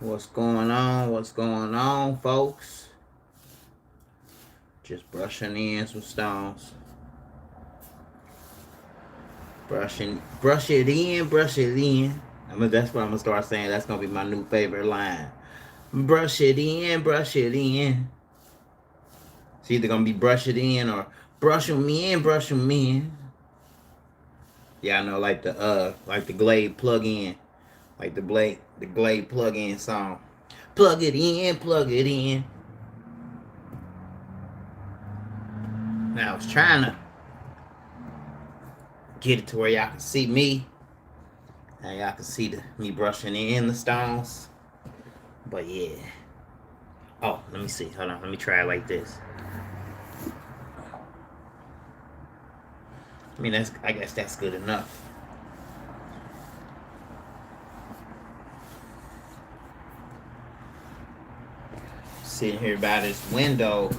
What's going on? What's going on, folks? Just brushing in some stones. Brush it in, brush it in. That's what I'm gonna start saying. That's gonna be my new favorite line. Brush it in, brush it in. It's either gonna be brush it in or brush them in, brush them in. Yeah, I know, like the Glade plug-in, like the Glade plug-in song. Plug it in, plug it in. Now I was trying to get it to where y'all can see me. Now y'all can see me brushing in the stones. But yeah. Oh, let me see. Hold on. Let me try it like this. I guess that's good enough. Sitting here by this window.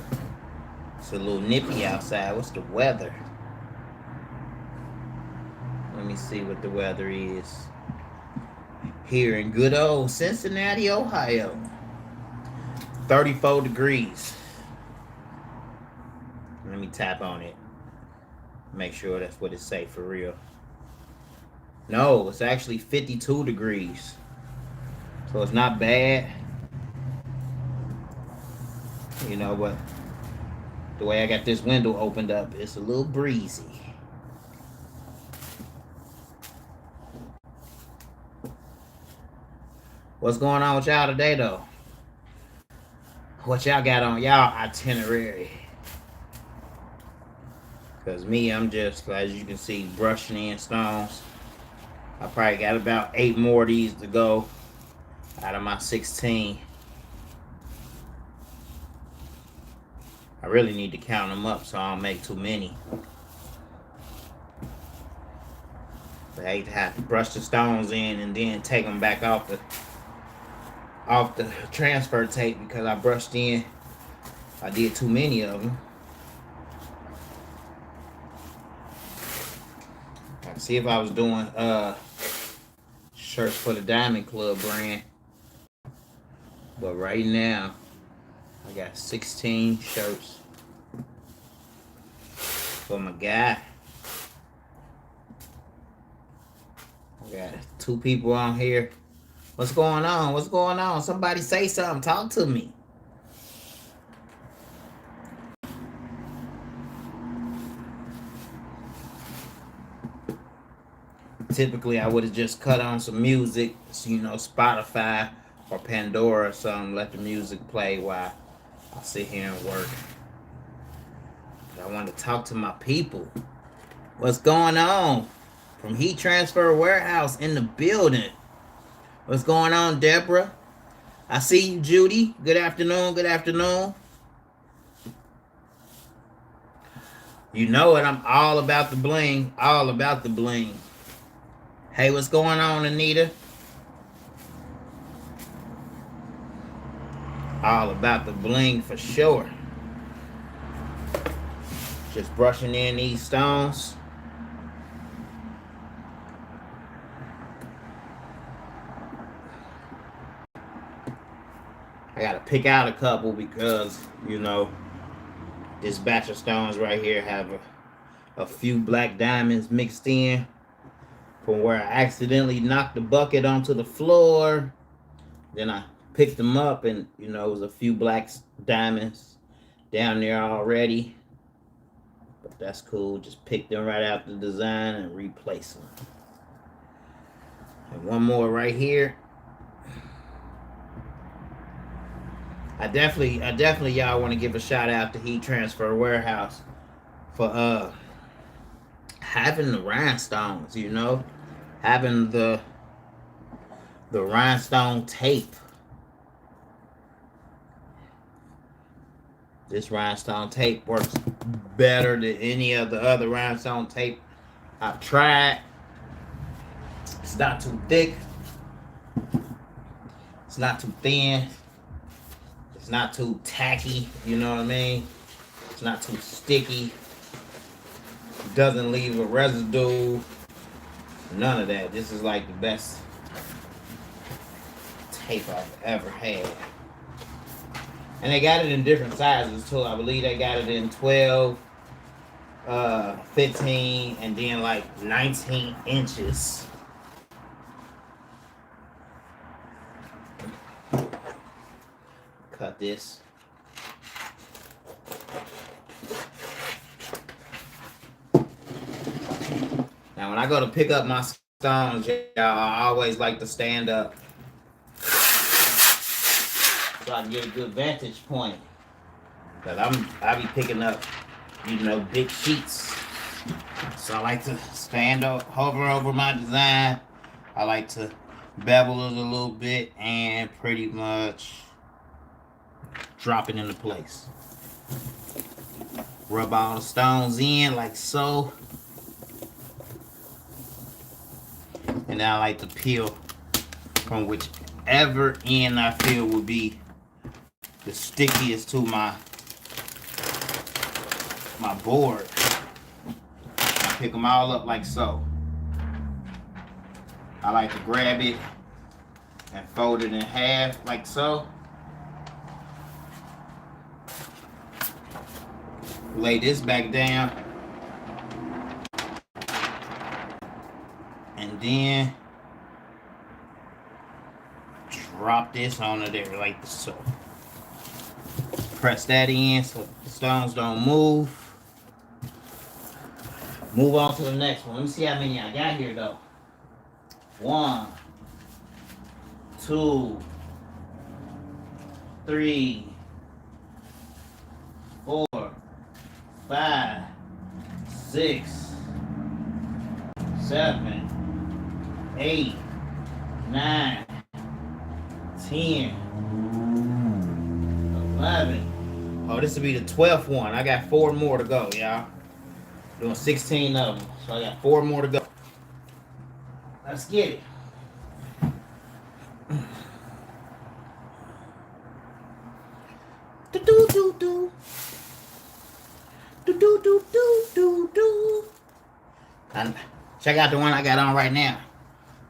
It's a little nippy outside. What's the weather? Let me see what the weather is. Here in good old Cincinnati, Ohio. 34 degrees. Let me tap on it. Make sure that's what it say for real. No, it's actually 52 degrees. So it's not bad. You know, but the way I got this window opened up, it's a little breezy. What's going on with y'all today, though? What y'all got on y'all itinerary? Because me, I'm just, as you can see, brushing in stones. I probably got about 8 more of these to go out of my 16. I really need to count them up so I don't make too many. But I hate to have to brush the stones in and then take them back off the transfer tape because I brushed in. I did too many of them. I'd see if I was doing shirts for the Diamond Club brand. But right now, I got 16 shirts for my guy. I got 2 people on here. What's going on? What's going on? Somebody say something. Talk to me. Typically, I would have just cut on some music, you know, Spotify or Pandora or something. Let the music play while I sit here and work. But I want to talk to my people. What's going on? From Heat Transfer Warehouse in the building. What's going on, Deborah? I see you, Judy. Good afternoon. Good afternoon. You know it. I'm all about the bling. All about the bling. Hey, what's going on, Anita? All about the bling for sure. Just brushing in these stones. I gotta pick out a couple because, you know, this batch of stones right here have a few black diamonds mixed in from where I accidentally knocked the bucket onto the floor. Then I picked them up and, you know, it was a few black diamonds down there already. But that's cool. Just pick them right out the design and replace them. And one more right here. I definitely y'all want to give a shout out to Heat Transfer Warehouse for having the rhinestones, you know, having the rhinestone tape. This rhinestone tape works better than any of the other rhinestone tape I've tried. It's not too thick. It's not too thin. It's not too tacky, you know what I mean? It's not too sticky. It doesn't leave a residue. None of that. This is like the best tape I've ever had. And they got it in different sizes too. I believe they got it in 12, 15, and then like 19 inches. Cut this. Now when I go to pick up my stones, y'all, I always like to stand up so I can get a good vantage point. Cause I be picking up, you know, big sheets. So I like to stand up, hover over my design. I like to bevel it a little bit and pretty much drop it into place. Rub all the stones in like so. And then I like to peel from whichever end I feel would be the stickiest to my board. I pick them all up like so. I like to grab it and fold it in half like so. Lay this back down. And then drop this onto there like so. Press that in so the stones don't move. Move on to the next one. Let me see how many I got here though. 1, 2, 3, 4, 5, 6, 7, 8, 9, 10, 11. Oh, this will be the 12th one. I got 4 more to go, y'all. Doing 16 of them. So I got 4 more to go. Let's get it. Do do do do. Do do do do do do. And check out the one I got on right now.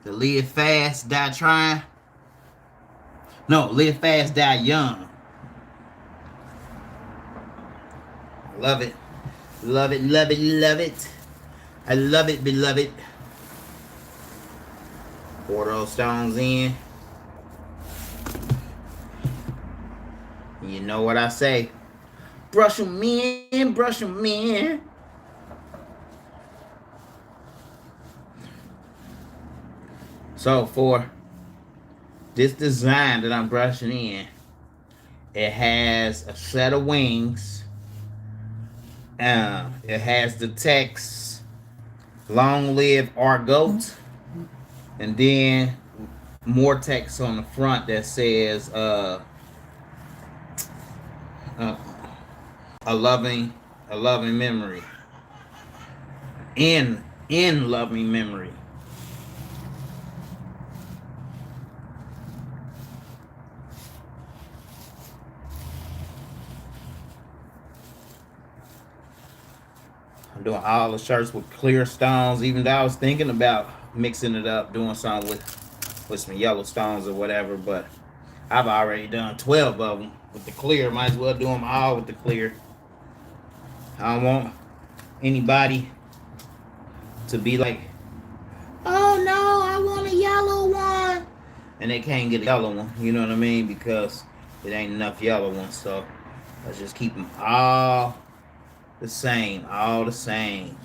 The Live Fast, Die Trying. No, Live Fast, Die Young. Love it. Love it, love it, love it. I love it, beloved. Pour those stones in. You know what I say. Brush them in, brush them in. So for this design that I'm brushing in, it has a set of wings. It has the text, "Long live our goat," and then more text on the front that says a loving memory. In loving memory. I'm doing all the shirts with clear stones, even though I was thinking about mixing it up, doing something with some yellow stones or whatever, but I've already done 12 of them with the clear. Might as well do them all with the clear. I don't want anybody to be like, "Oh no, I want a yellow one," and they can't get a yellow one, you know what I mean, because it ain't enough yellow ones. So let's just keep them all the same, all the same.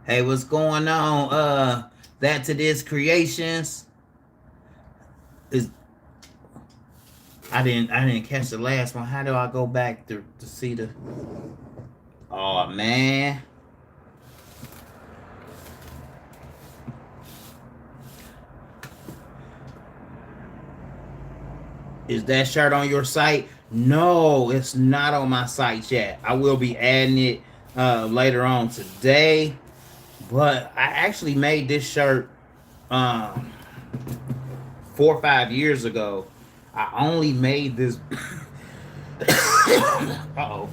Hey, what's going on? That to this creations is. I didn't catch the last one. How do I go back to see the? Oh man. Is that shirt on your site? No, it's not on my site yet. I will be adding it later on today. But I actually made this shirt 4 or 5 years ago. I only made this. Uh-oh.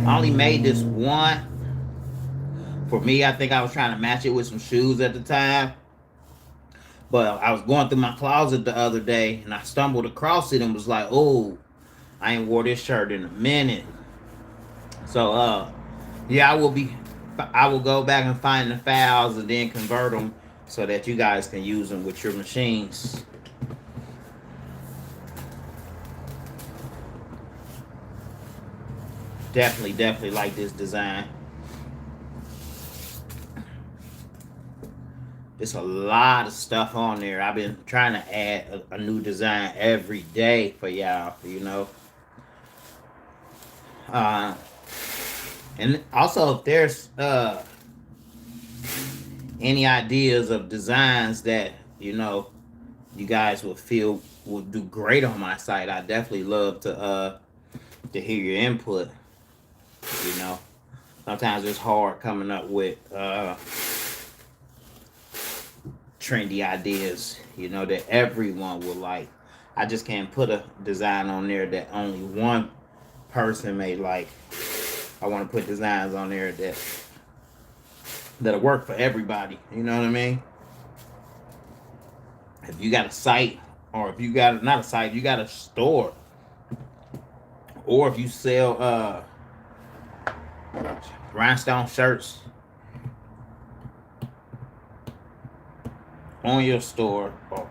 I only made this one For me, I think I was trying to match it with some shoes at the time. But I was going through my closet the other day and I stumbled across it and was like, oh, I ain't wore this shirt in a minute. So yeah, I will go back and find the files and then convert them so that you guys can use them with your machines. Definitely like this design. There's a lot of stuff on there. I've been trying to add a new design every day for y'all, you know. And also, if there's any ideas of designs that, you know, you guys would feel would do great on my site, I definitely love to hear your input. You know, sometimes it's hard coming up with trendy ideas, you know, that everyone will like. I just can't put a design on there that only one person may like. I want to put designs on there that'll work for everybody. You know what I mean? If you got a site, or if you got not a site, you got a store, or if you sell rhinestone shirts on your store or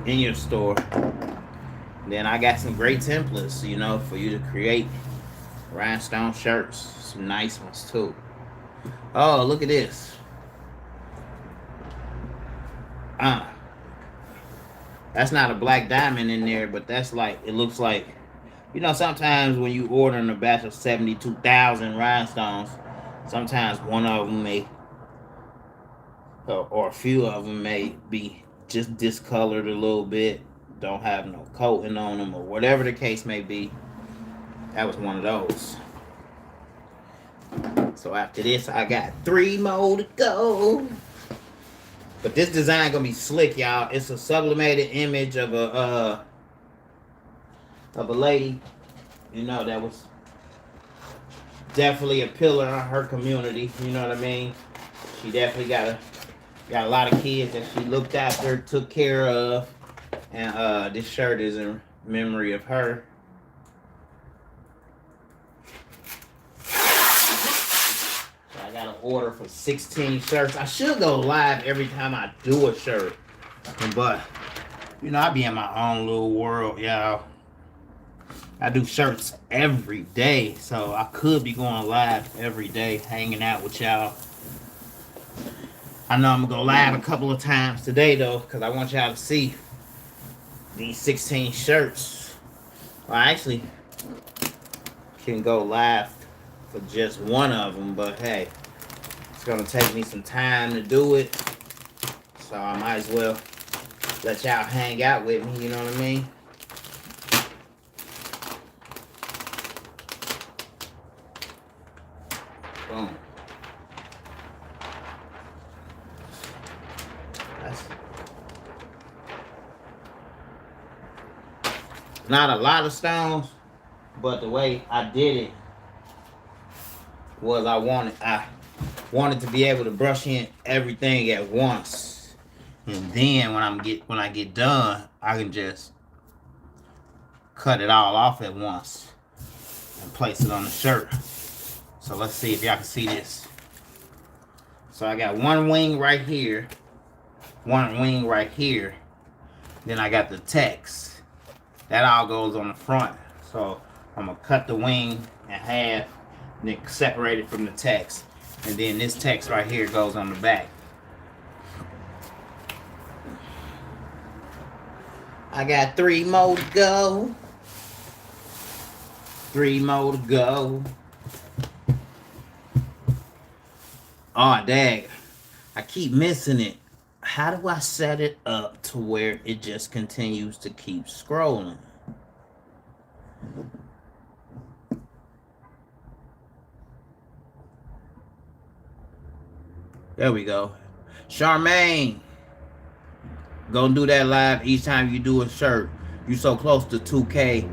in your store, then I got some great templates, you know, for you to create rhinestone shirts. Some nice ones too. Oh, look at this. That's not a black diamond in there, but that's like, it looks like, you know, sometimes when you order in a batch of 72,000 rhinestones, sometimes one of them may, or a few of them may be just discolored a little bit, don't have no coating on them, or whatever the case may be. That was one of those. So after this, I got 3 more to go. But this design gonna be slick, y'all. It's a sublimated image of a lady, you know, that was definitely a pillar in her community. You know what I mean? She definitely got a lot of kids that she looked after, took care of, and this shirt is in memory of her. I got an order for 16 shirts. I should go live every time I do a shirt, but you know, I be in my own little world, y'all. I do shirts every day, so I could be going live every day, hanging out with y'all. I know I'm gonna go live a couple of times today though, because I want y'all to see these 16 shirts. Well, I actually can go live for just one of them, but hey, it's gonna take me some time to do it, so I might as well let y'all hang out with me, you know what I mean? Boom. That's not a lot of stones, but the way I did it was I wanted to be able to brush in everything at once, and then when I get done, I can just cut it all off at once and place it on the shirt. So let's see if y'all can see this. So I got one wing right here, one wing right here, then I got the text. That all goes on the front. So I'm gonna cut the wing in half, and then separate it from the text. And then this text right here goes on the back. I got 3 more to go. 3 more to go. Oh, dang. I keep missing it. How do I set it up to where it just continues to keep scrolling? There we go. Charmaine, go do that live each time you do a shirt. You so close to 2K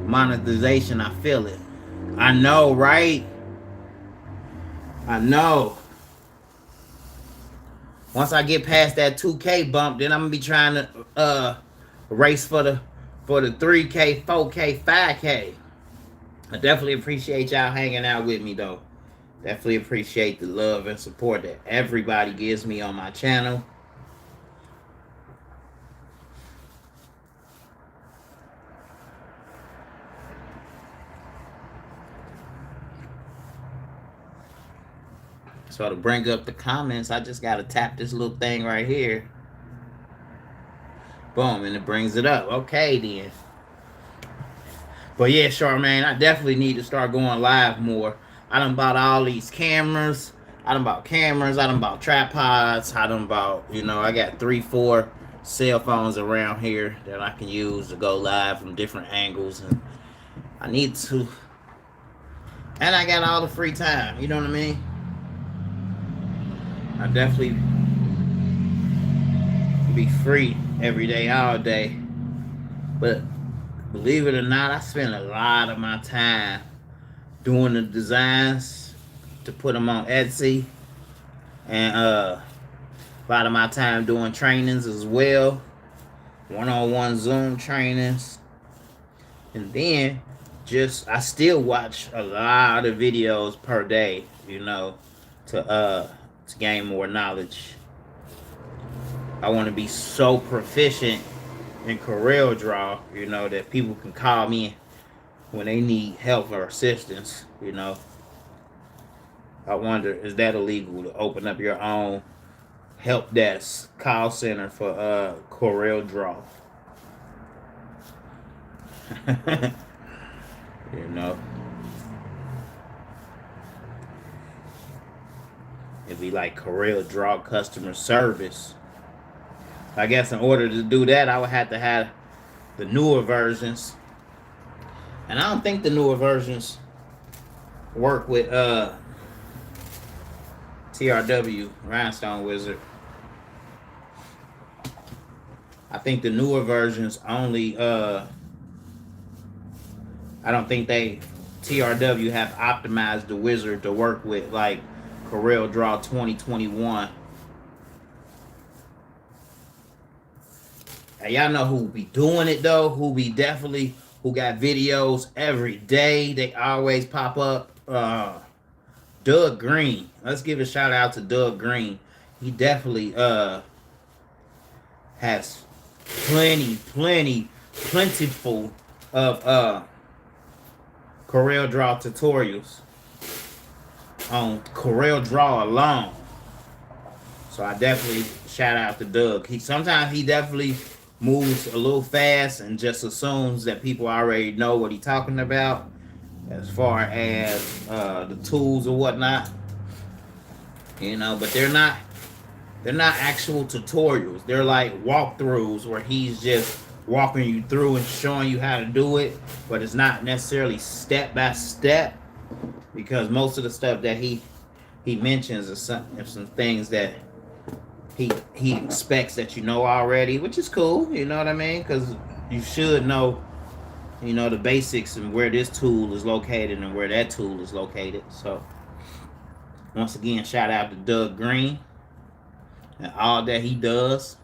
monetization, I feel it. I know, right? I know. Once I get past that 2K bump, then I'm gonna be trying to race for the 3K, 4K, 5K. I definitely appreciate y'all hanging out with me though. Definitely appreciate the love and support that everybody gives me on my channel. So to bring up the comments, I just gotta tap this little thing right here. Boom, and it brings it up. Okay then. But yeah, Charmaine, I definitely need to start going live more. I done bought all these cameras. I done bought tripods. I done bought, I got 3-4 cell phones around here that I can use to go live from different angles. And I need to. And I got all the free time. You know what I mean? I definitely be free every day, all day. But believe it or not, I spend a lot of my time doing the designs to put them on Etsy. And a lot of my time doing trainings as well. One-on-one Zoom trainings. And then I still watch a lot of videos per day, to gain more knowledge. I want to be so proficient in CorelDRAW, that people can call me when they need help or assistance, I wonder, is that illegal to open up your own help desk call center for CorelDRAW? It'd be like CorelDRAW customer service. I guess in order to do that, I would have to have the newer versions. And I don't think the newer versions work with TRW, Rhinestone Wizard. I think the newer versions only, I don't think TRW have optimized the wizard to work with like CorelDRAW 2021. And y'all know who be doing it though, who got videos every day. They always pop up. Doug Green. Let's give a shout out to Doug Green. He definitely has plentiful of CorelDRAW tutorials on CorelDRAW alone. So I definitely shout out to Doug. Sometimes he definitely moves a little fast and just assumes that people already know what he's talking about as far as the tools or whatnot, but they're not actual tutorials. They're like walkthroughs where he's just walking you through and showing you how to do it, but it's not necessarily step by step, because most of the stuff that he mentions are some things that he expects that already, which is cool, you know what I mean? Because you should know, the basics and where this tool is located and where that tool is located. So once again, shout out to Doug Green and all that he does.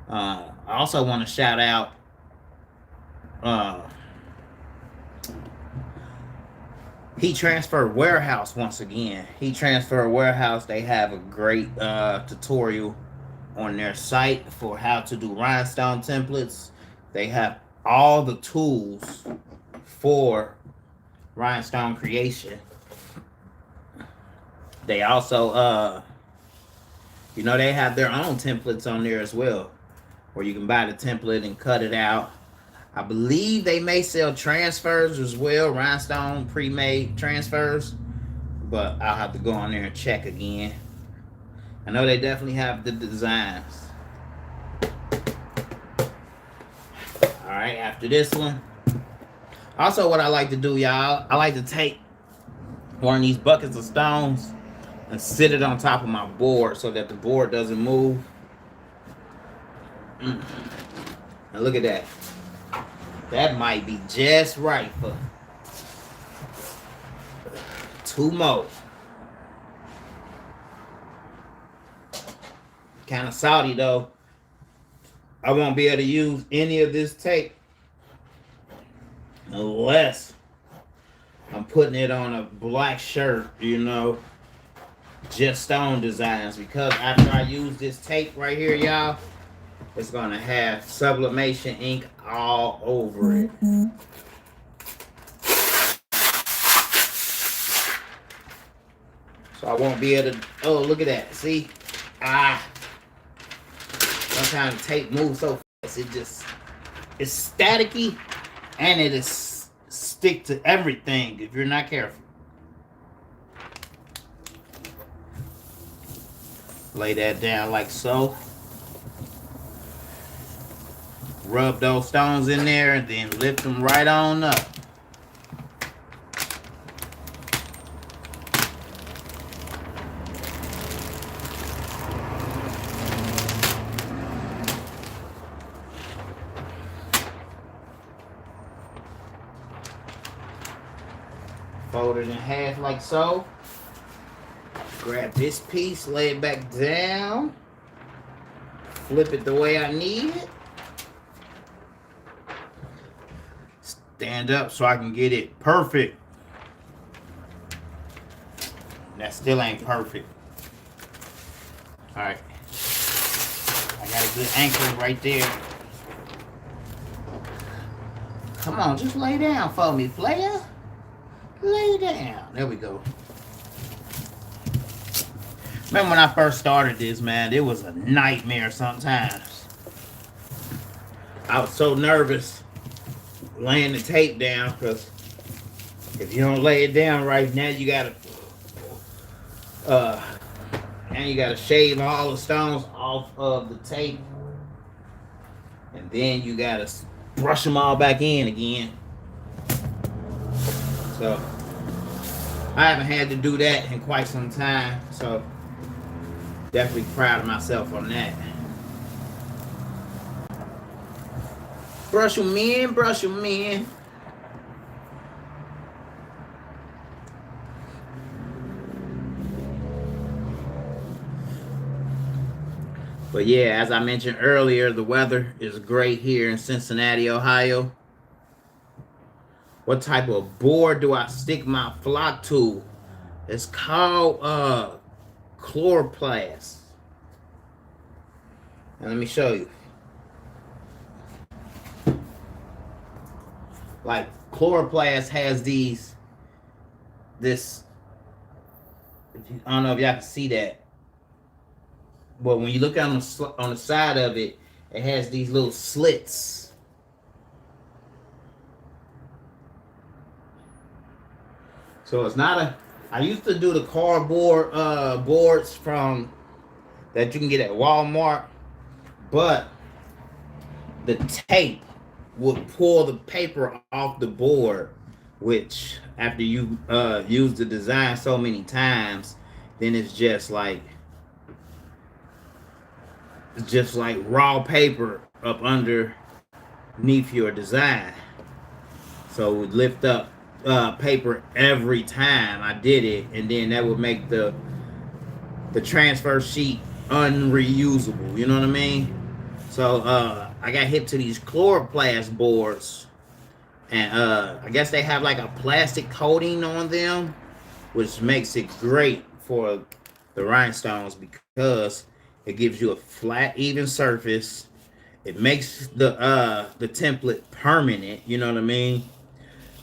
I also want to shout out Heat Transfer Warehouse once again. Heat Transfer Warehouse, they have a great tutorial on their site for how to do rhinestone templates. They have all the tools for rhinestone creation. They also, they have their own templates on there as well, where you can buy the template and cut it out. I believe they may sell transfers as well, rhinestone pre-made transfers, but I'll have to go on there and check again. I know they definitely have the designs. All right, after this one. Also, what I like to do, y'all, I like to take one of these buckets of stones and sit it on top of my board so that the board doesn't move. Now look at that. That might be just right for 2 more. kind of salty though. I won't be able to use any of this tape unless I'm putting it on a black shirt, you know, just stone designs, because after I use this tape right here, y'all, it's gonna have sublimation ink all over it. So I won't be able to, oh, look at that, see? Sometimes the tape moves so fast, it's staticky, and it is stick to everything if you're not careful. Lay that down like so. Rub those stones in there and then lift them right on up. Fold it in half like so. Grab this piece, lay it back down. Flip it the way I need it. Stand up so I can get it perfect. That still ain't perfect. Alright. I got a good anchor right there. Come on, just lay down for me, player. Lay down. There we go. Remember when I first started this, man, it was a nightmare sometimes. I was so nervous laying the tape down, because if you don't lay it down right now, you gotta shave all the stones off of the tape, and then you gotta brush them all back in again. So I haven't had to do that in quite some time, so definitely proud of myself on that. Brush them in, brush them in. But yeah, as I mentioned earlier, the weather is great here in Cincinnati, Ohio. What type of board do I stick my flock to? It's called chloroplast. And let me show you. Like, chloroplast has I don't know if y'all can see that, but when you look on the side of it, it has these little slits. So it's not I used to do the cardboard boards from that you can get at Walmart, but the tape would pull the paper off the board, which after you use the design so many times, then it's just like raw paper up underneath your design. So it would lift up paper every time I did it, and then that would make the transfer sheet unreusable, you know what I mean? So I got hip to these chloroplast boards, and I guess they have like a plastic coating on them, which makes it great for the rhinestones because it gives you a flat, even surface. It makes the template permanent, you know what I mean?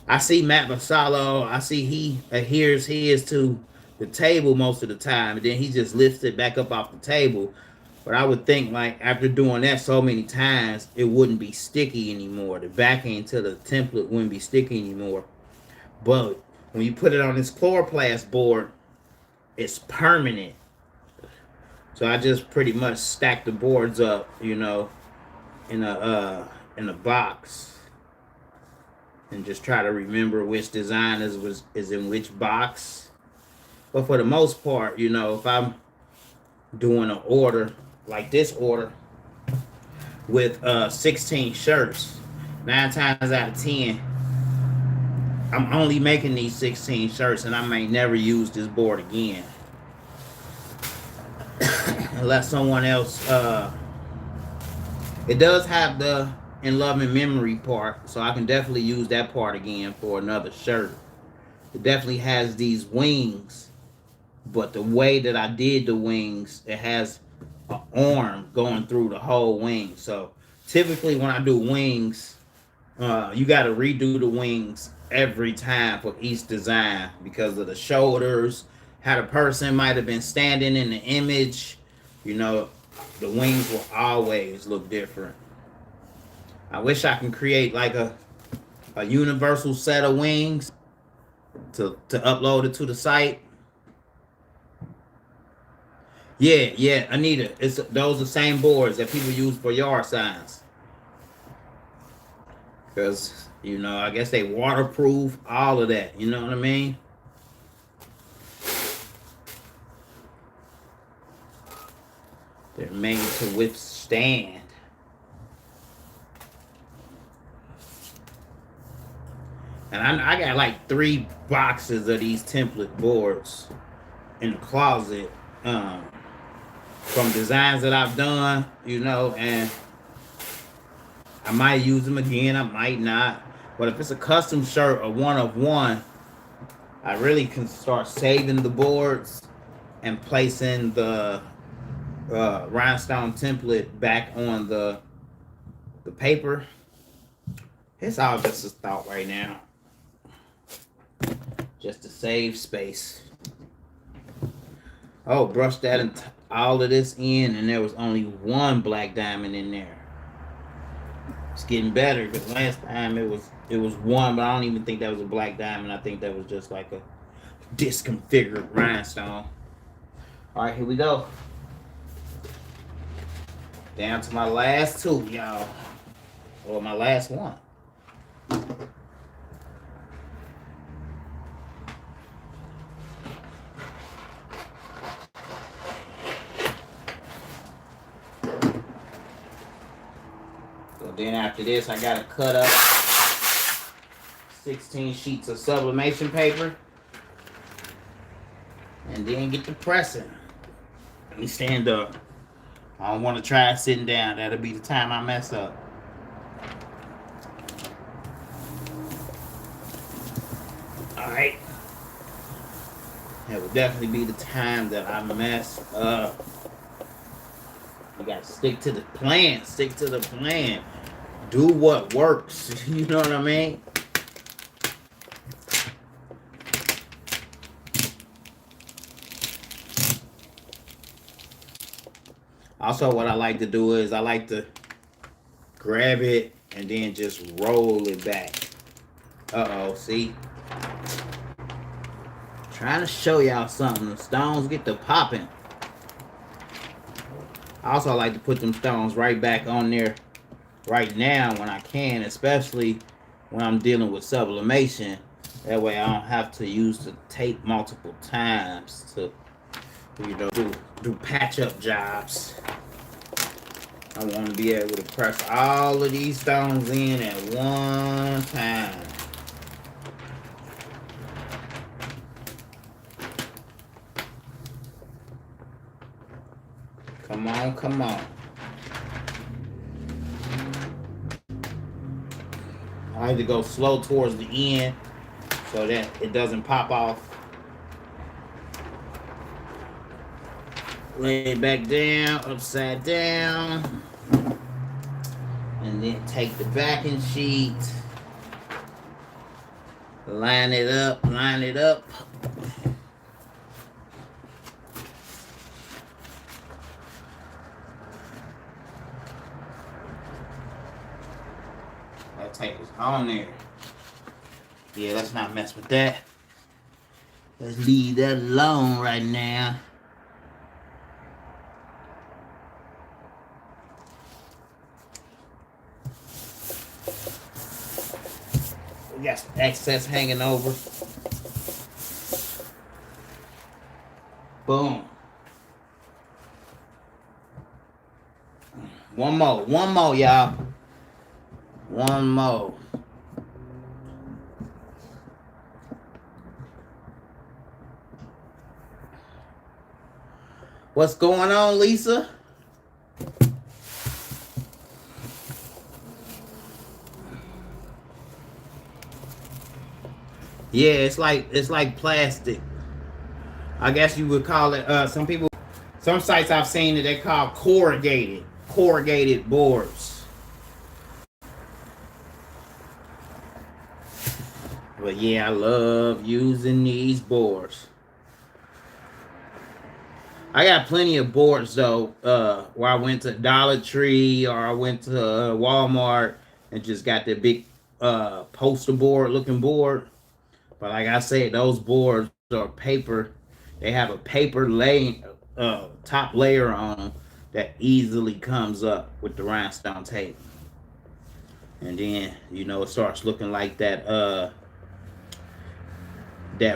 I see Matt Vassallo, I see he adheres his to the table most of the time, and then he just lifts it back up off the table. But I would think, like, after doing that so many times, it wouldn't be sticky anymore. The backing to the template wouldn't be sticky anymore. But when you put it on this chloroplast board, it's permanent. So I just pretty much stack the boards up, you know, in a box, and just try to remember which design is in which box. But for the most part, you know, if I'm doing an order like this order with 16 shirts, 9 times out of 10, I'm only making these 16 shirts, and I may never use this board again. unless someone else. It does have the in love and memory part, so I can definitely use that part again for another shirt. It definitely has these wings, but the way that I did the wings, it has an arm going through the whole wing. So typically when I do wings, you got to redo the wings every time for each design because of the shoulders, how the person might have been standing in the image. You know, the wings will always look different. I wish I can create like a universal set of wings to upload it to the site. Yeah, yeah, Anita, it's those the same boards that people use for yard signs. Cause you know, I guess they waterproof, all of that. You know what I mean? They're made to withstand. And I got like 3 boxes of these template boards in the closet, from designs that I've done, you know, and I might use them again, I might not. But if it's a custom shirt or one of one, I really can start saving the boards and placing the rhinestone template back on the paper. It's all just a thought right now, just to save space. Oh, brush that and all of this in, and there was only 1 black diamond in there. It's getting better because last time it was 1, but I don't even think that was a black diamond. I think that was just like a disconfigured rhinestone. All right, here we go. Down to my last 2, y'all. Or my last 1. So then after this, I gotta cut up 16 sheets of sublimation paper and then get to pressing. Let me stand up. I don't want to try sitting down. That'll be the time I mess up. Alright. That will definitely be the time that I mess up. You gotta stick to the plan. Stick to the plan. Do what works. You know what I mean? Also, what I like to do is I like to grab it and then just roll it back. Uh-oh, see? Trying to show y'all something. The stones get to popping. I also like to put them stones right back on there right now when I can, especially when I'm dealing with sublimation. That way I don't have to use the tape multiple times to, you know, do patch-up jobs. I want to be able to press all of these stones in at one time. Come on, come on. I like to go slow towards the end so that it doesn't pop off. Lay it back down, upside down. And then take the backing sheet. Line it up, line it up. That tape is on there. Yeah, let's not mess with that. Let's leave that alone right now. We got some excess hanging over. Boom. One more, y'all. One more. What's going on, Lisa? Yeah, it's like plastic. I guess you would call it. Some sites I've seen that they call corrugated boards. But yeah, I love using these boards. I got plenty of boards though, where I went to Dollar Tree or I went to Walmart and just got that big poster board looking board. But like I said, those boards are paper. They have a paper top layer on them that easily comes up with the rhinestone tape. And then, it starts looking like that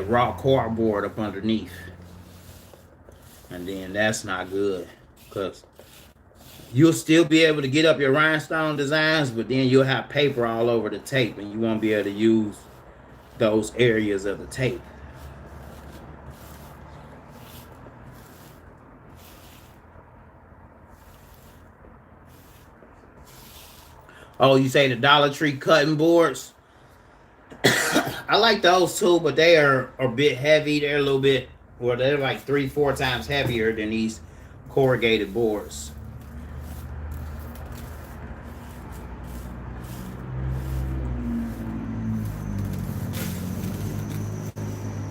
raw cardboard up underneath. And then that's not good, because you'll still be able to get up your rhinestone designs, but then you'll have paper all over the tape and you won't be able to use those areas of the tape. Oh, you say the Dollar Tree cutting boards? I like those too, but they are a bit heavy. They're a little bit, well, they're like 3-4 times heavier than these corrugated boards.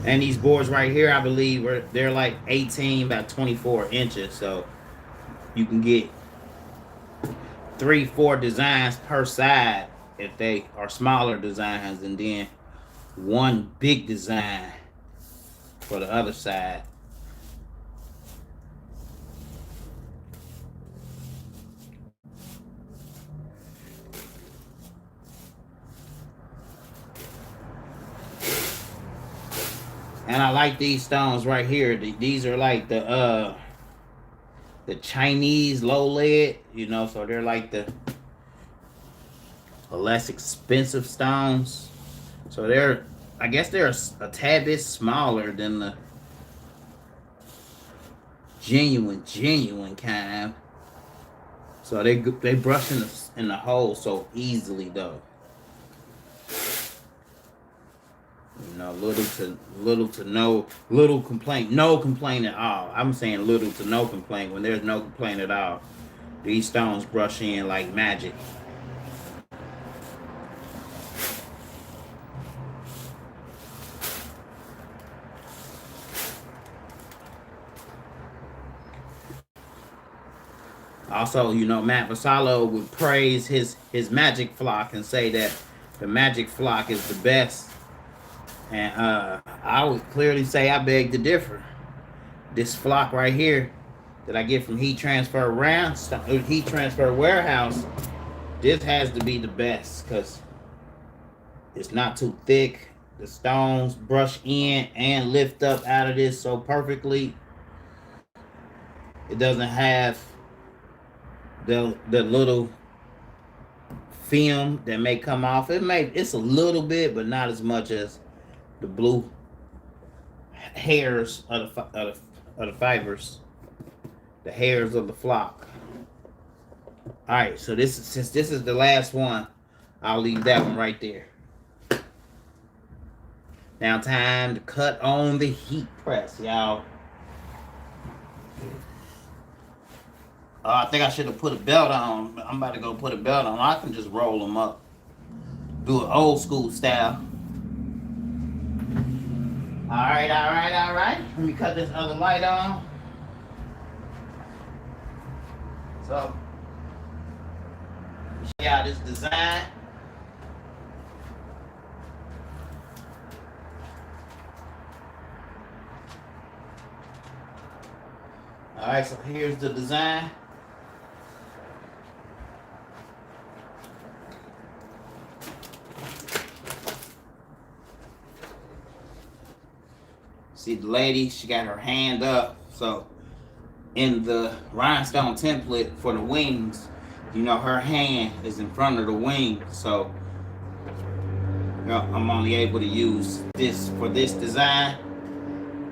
And these boards right here, I believe, they're like 18 by 24 inches. So you can get 3-4 designs per side if they are smaller designs, and then one big design for the other side. And I like these stones right here. These are like the Chinese low lead, so they're like the less expensive stones. So I guess they're a tad bit smaller than the genuine kind. So they brush in the hole so easily though. Little complaint, no complaint at all. I'm saying little to no complaint when there's no complaint at all. These stones brush in like magic. Also, Matt Vassallo would praise his magic flock and say that the magic flock is the best. And I would clearly say I beg to differ. This flock right here that I get from Heat Transfer Warehouse, this has to be the best because it's not too thick. The stones brush in and lift up out of this so perfectly. It doesn't have the little film that may come off. It's a little bit, but not as much as the blue hairs of the fibers, the hairs of the flock. All right, so since this is the last one, I'll leave that one right there. Now time to cut on the heat press, y'all. I think I should have put a belt on. I'm about to go put a belt on. I can just roll them up. Do an old school style. All right. Let me cut this other light on. So, show y'all this design. All right, so here's the design. See the lady, she got her hand up. So in the rhinestone template for the wings, her hand is in front of the wing. So I'm only able to use this for this design.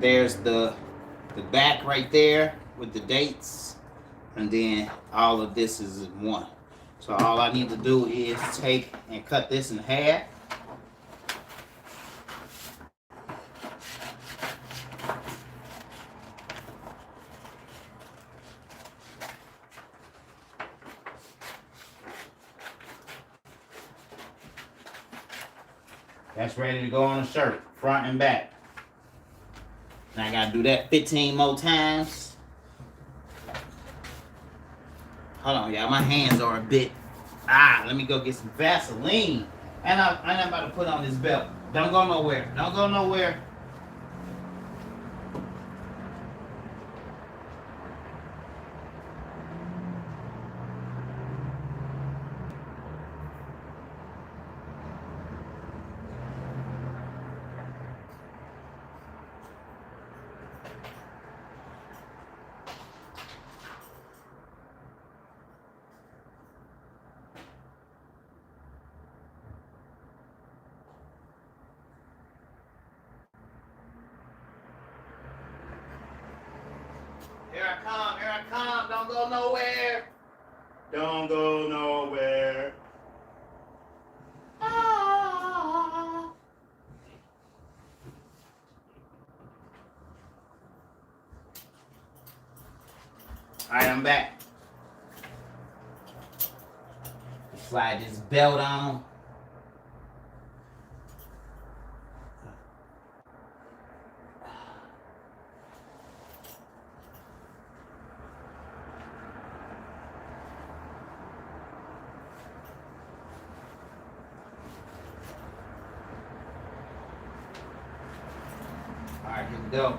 There's the back right there. with the dates, and then all of this is in one. So all I need to do is take and cut this in half. That's ready to go on a shirt, front and back. Now I gotta do that 15 more times. Hold on, y'all. My hands are a bit. Let me go get some Vaseline. And I'm about to put on this belt. Don't go nowhere. Don't go nowhere. Here I come, here I come. Don't go nowhere. Don't go nowhere. Ah. Alright, I'm back. Slide this belt on. Alright, here we go.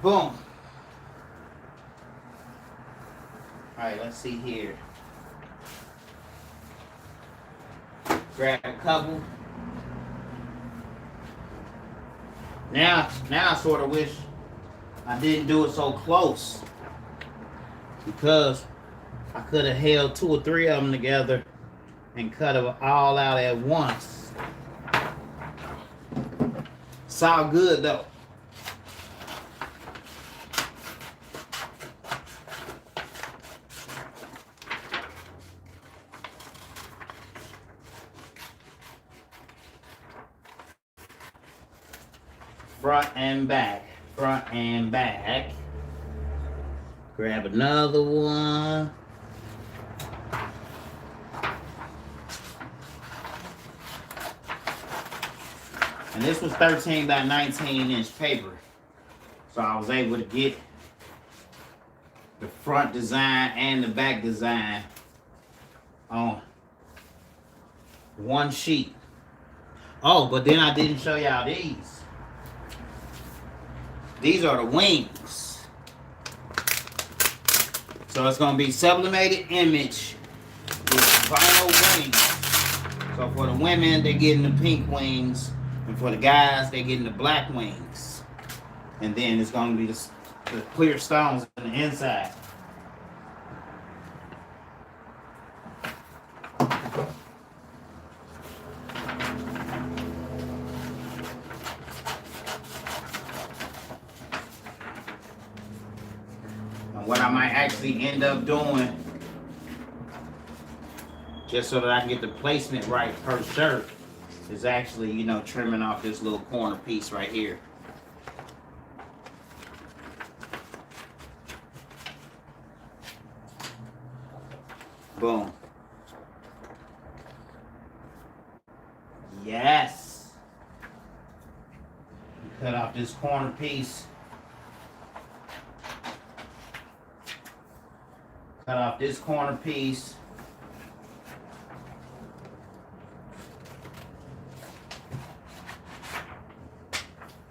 Boom. Alright, let's see here. Grab a couple. Now I sort of wish I didn't do it so close, because I could have held 2 or 3 of them together and cut them all out at once. It's all good though. Front and back, front and back. Grab another one. And this was 13 by 19 inch paper. So I was able to get the front design and the back design on one sheet. Oh, but then I didn't show y'all these. These are the wings. So it's going to be sublimated image with vinyl wings. So for the women, they're getting the pink wings. And for the guys, they're getting the black wings. And then it's going to be the clear stones on the inside. And what I might actually end up doing, just so that I can get the placement right per shirt, is actually, you know, trimming off this little corner piece right here. Boom. Yes. Cut off this corner piece. Cut off this corner piece.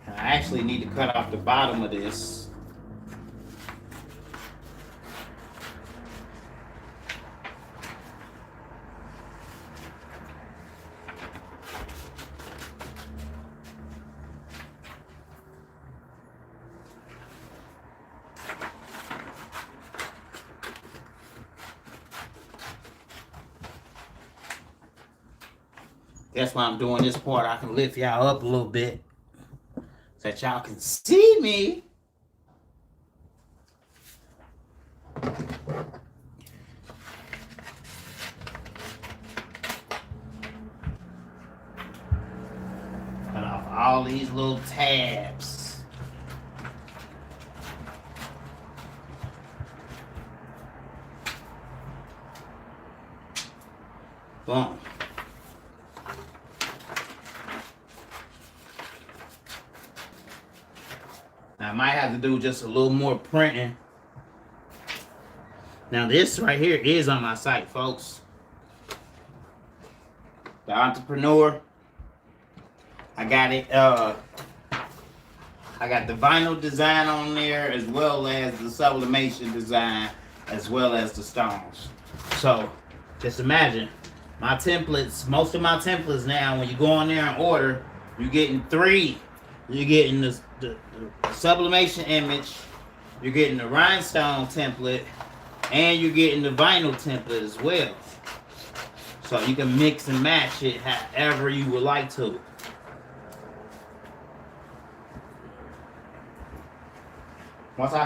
I actually need to cut off the bottom of this. That's why I'm doing this part. I can lift y'all up a little bit, so that y'all can see me. Cut off all these little tabs. Boom. Now I might have to do just a little more printing. Now this right here is on my site, folks. The Entrepreneur. I got it, I got the vinyl design on there, as well as the sublimation design, as well as the stones. So just imagine my templates, most of my templates now, when you go on there and order, you're getting 3. You're getting the sublimation image, you're getting the rhinestone template, and you're getting the vinyl template as well. So you can mix and match it however you would like to. Once I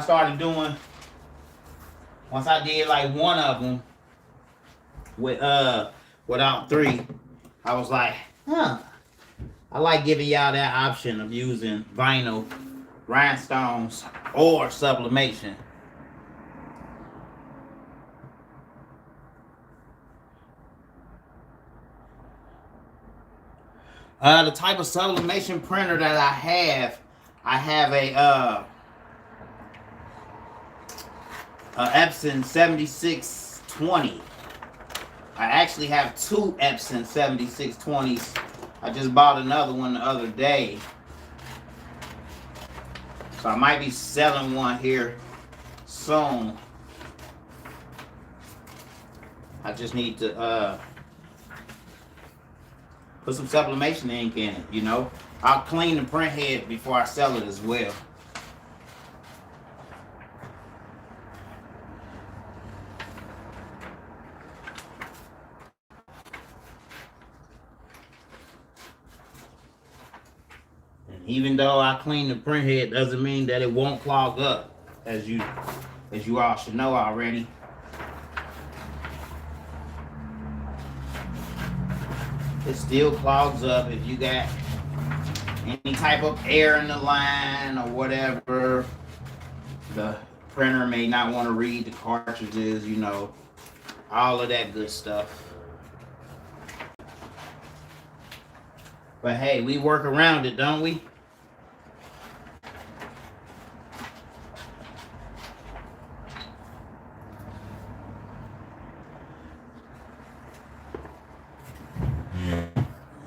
did like one of them without 3, I was like, I like giving y'all that option of using vinyl, rhinestones, or sublimation. The type of sublimation printer that I have a Epson 7620. I actually have 2 Epson 7620s. I just bought another one the other day. So I might be selling one here soon. I just need to put some sublimation ink in it, you know. I'll clean the printhead before I sell it as well. Even though I clean the printhead, doesn't mean that it won't clog up, as you all should know already. It still clogs up if you got any type of air in the line or whatever. The printer may not want to read the cartridges, you know, all of that good stuff. But hey, we work around it, don't we?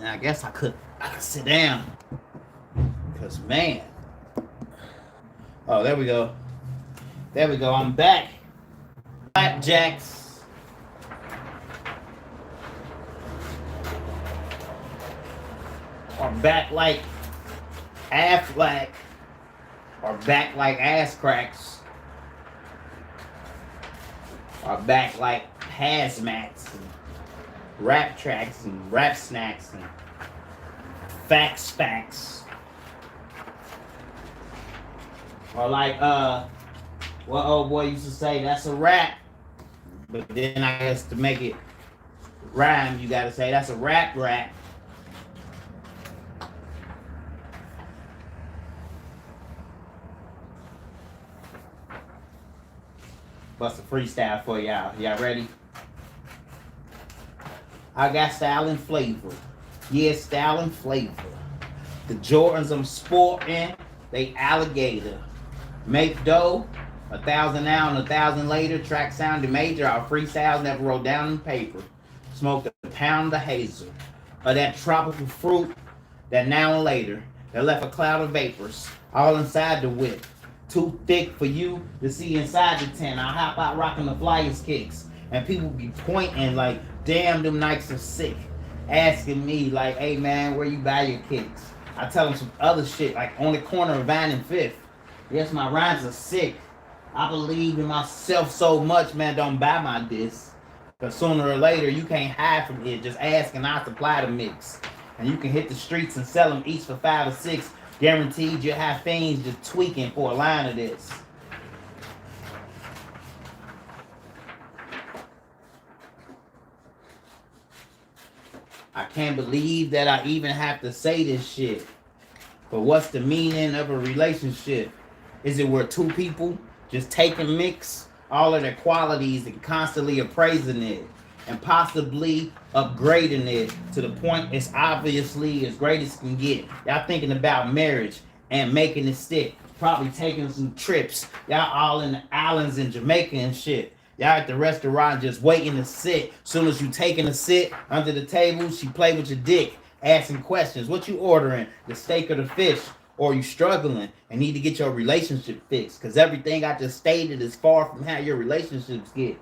I guess I could sit down, because man, oh, there we go, I'm back. Flapjacks, or back like Affleck, or back like ass cracks, or back like hazmats, and rap tracks, and rap snacks, and facts. Or like what old boy used to say, that's a rap. But then I guess to make it rhyme, you gotta say that's a rap. Bust a freestyle for y'all. Y'all ready? I got style and flavor. Yeah, style and flavor. The Jordans I'm sporting, they alligator. Make dough, 1,000 now and 1,000 later. Track sounded major. Our freestyles never wrote down in paper. Smoked a pound of hazel. Of that tropical fruit, that now and later. That left a cloud of vapors, all inside the whip. Too thick for you to see inside the tent. I hop out rocking the Flyers kicks. And people be pointing like, damn, them Nikes are sick. Asking me like, hey man, where you buy your kicks? I tell them some other shit, like on the corner of Vine and 5th. Yes, my rhymes are sick. I believe in myself so much, man, don't buy my diss. Because sooner or later, you can't hide from it. Just ask and I supply the mix. And you can hit the streets and sell them each for $5 or $6. Guaranteed you have things just tweaking for a line of this. I can't believe that I even have to say this shit. But what's the meaning of a relationship? Is it where two people just take and mix all of their qualities and constantly appraising it and possibly upgrading it to the point it's obviously as great as can get? Y'all thinking about marriage and making it stick. Probably taking some trips. Y'all all in the islands in Jamaica and shit. Y'all at the restaurant just waiting to sit. Soon as you taking a sit under the table, she play with your dick, asking questions. What you ordering? The steak or the fish? Or you struggling and need to get your relationship fixed? Because everything I just stated is far from how your relationships get.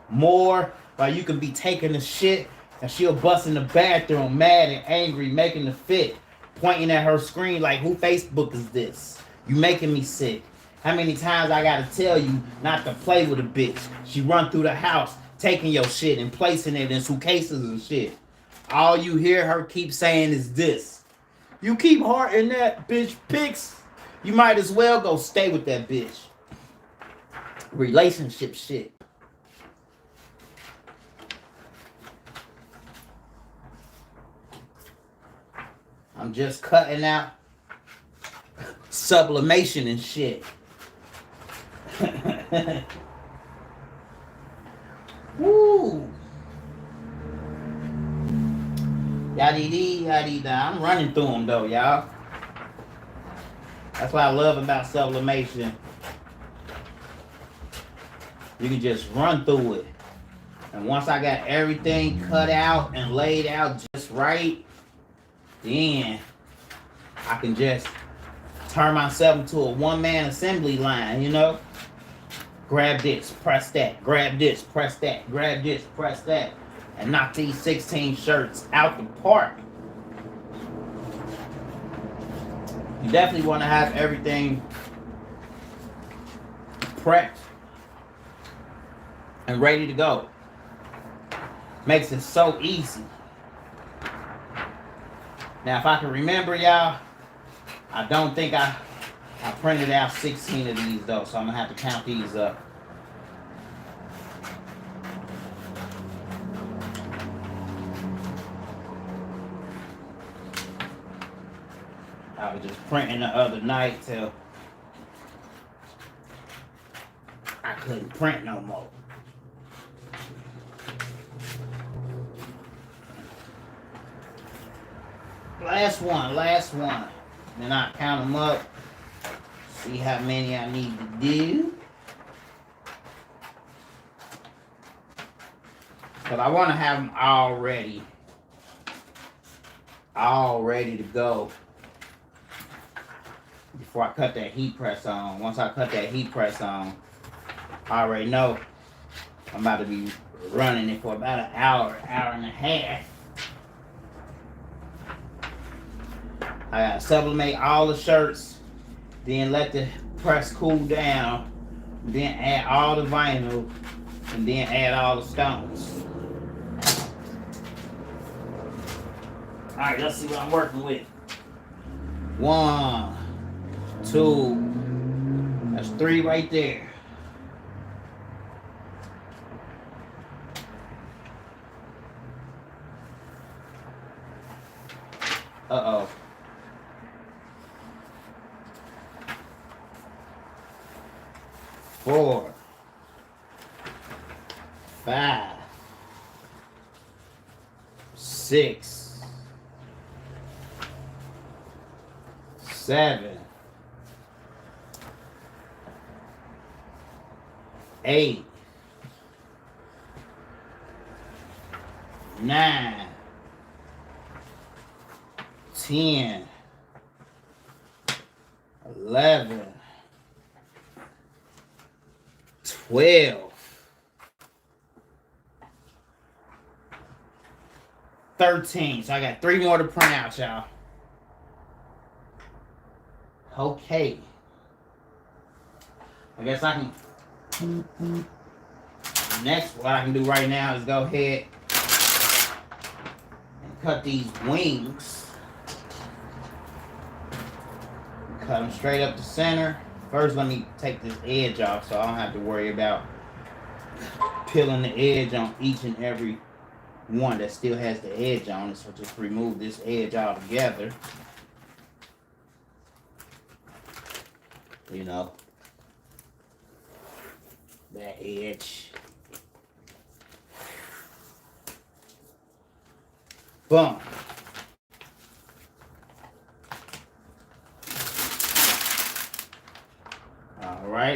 More, while you can be taking a shit and she'll bust in the bathroom mad and angry, making the fit, pointing at her screen like, who Facebook is this? You making me sick. How many times I gotta tell you not to play with a bitch? She run through the house, taking your shit and placing it in suitcases and shit. All you hear her keep saying is this. You keep hearting that bitch pics, you might as well go stay with that bitch. Relationship shit. I'm just cutting out sublimation and shit. Woo! Yaddy yaddy. I'm running through them though, y'all. That's what I love about sublimation. You can just run through it. And once I got everything cut out and laid out just right, then I can just turn myself into a one-man assembly line, you know? Grab this, press that, grab this, press that, grab this, press that, and knock these 16 shirts out the park. You definitely want to have everything prepped and ready to go. Makes it so easy. Now, if I can remember, y'all, I don't think I printed out 16 of these, though, so I'm going to have to count these up. I was just printing the other night till I couldn't print no more. Last one. Then I count them up, see how many I need to do. Because I want to have them all ready to go before I cut that heat press on. Once I cut that heat press on, I already know I'm about to be running it for about an hour and a half. I gotta sublimate all the shirts, then let the press cool down, then add all the vinyl, and then add all the stones. Alright, let's see what I'm working with. 1, 2, that's 3 right there. Uh-oh. 4, 5, 6, 7, 8, 9, 10, 11, 12, 13. So I got 3 more to print out, y'all. Okay. I guess I can... Next, what I can do right now is go ahead and cut these wings. cut them straight up the center. First, let me take this edge off so I don't have to worry about peeling the edge on each and every one that still has the edge on it. So just remove this edge altogether. You know, that edge. Boom.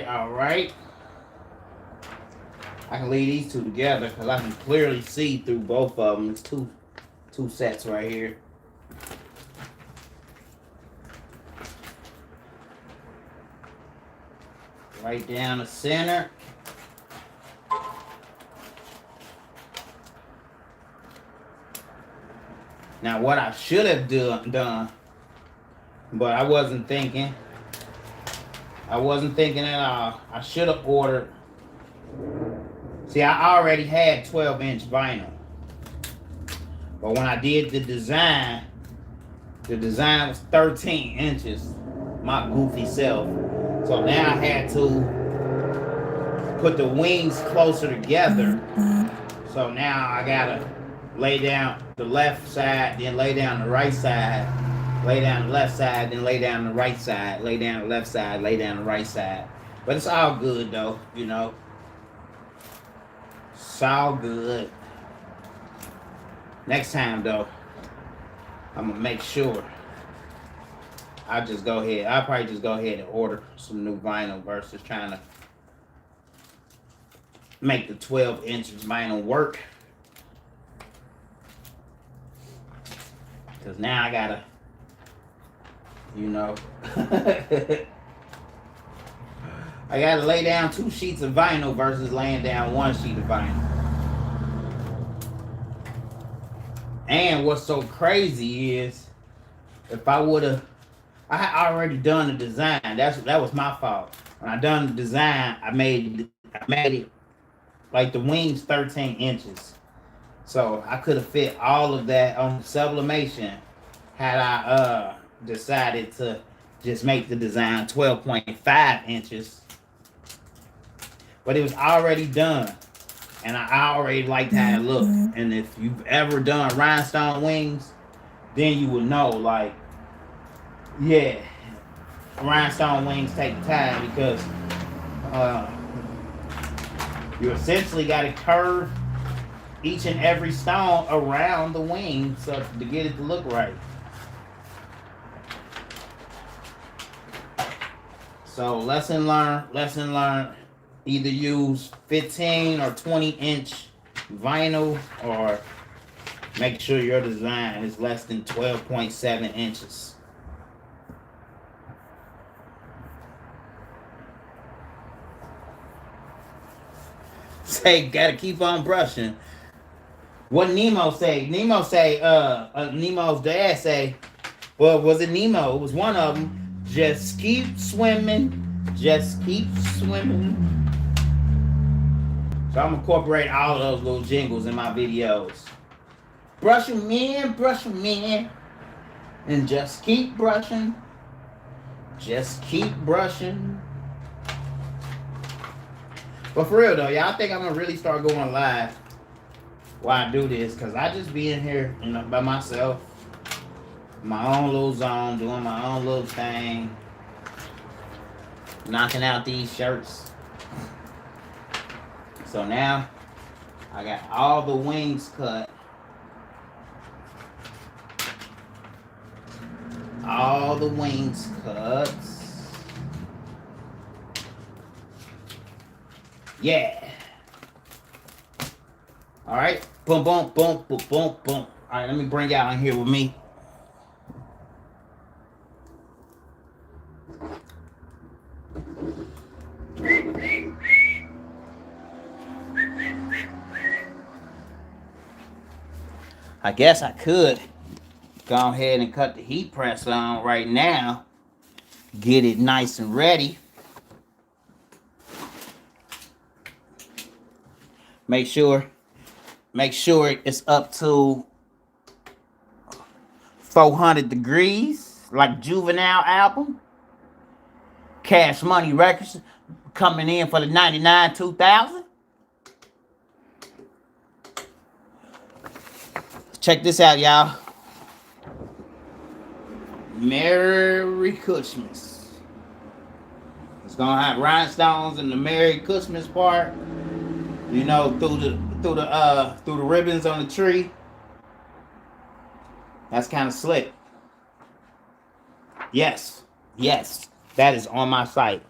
All right. I can leave these two together because I can clearly see through both of them. It's two sets right here. Right down the center. Now what I should have done, but I wasn't thinking. At all. I should have ordered. See, I already had 12-inch vinyl. But when I did the design was 13 inches. My goofy self. So now I had to put the wings closer together. So now I gotta lay down the left side, then lay down the right side. Lay down the left side, then lay down the right side. Lay down the left side, lay down the right side. But it's all good though, you know. It's all good. Next time though, I'm gonna make sure. I'll probably just go ahead and order some new vinyl versus trying to make the 12 inches vinyl work. Because now I gotta, you know, I gotta lay down 2 sheets of vinyl versus laying down 1 sheet of vinyl. And what's so crazy is, if I would've, I had already done the design. That was my fault. When I done the design, I made it like the wings 13 inches. So I could have fit all of that on sublimation had I decided to just make the design 12.5 inches. But it was already done. And I already liked how it looked. And if you've ever done rhinestone wings, then you would know, like, yeah, rhinestone wings take time because you essentially got to curve each and every stone around the wing so to get it to look right. So lesson learned. Either use 15 or 20-inch vinyl, or make sure your design is less than 12.7 inches. Say, gotta keep on brushing. What Nemo say? Nemo's dad say, well, was it Nemo? It was one of them. Just keep swimming. Just keep swimming. So I'm incorporating all of those little jingles in my videos. Brush them in. And just keep brushing. Just keep brushing. But for real though, y'all think I'm gonna really start going live while I do this? Cause I just be in here, you know, by myself, my own little zone, doing my own little thing, knocking out these shirts. So now I got all the wings cut. All the wings cut. Yeah. All right. Boom, boom, boom, boom, boom, boom. All right, let me bring y'all in here with me. I guess I could go ahead and cut the heat press on right now. Get it nice and ready. Make sure it's up to 400 degrees, like Juvenile album. Cash Money Records coming in for the 99 2000. Check this out, y'all. Merry Christmas. It's gonna have rhinestones in the Merry Christmas part. You know, through the ribbons on the tree. That's kind of slick. Yes, that is on my site.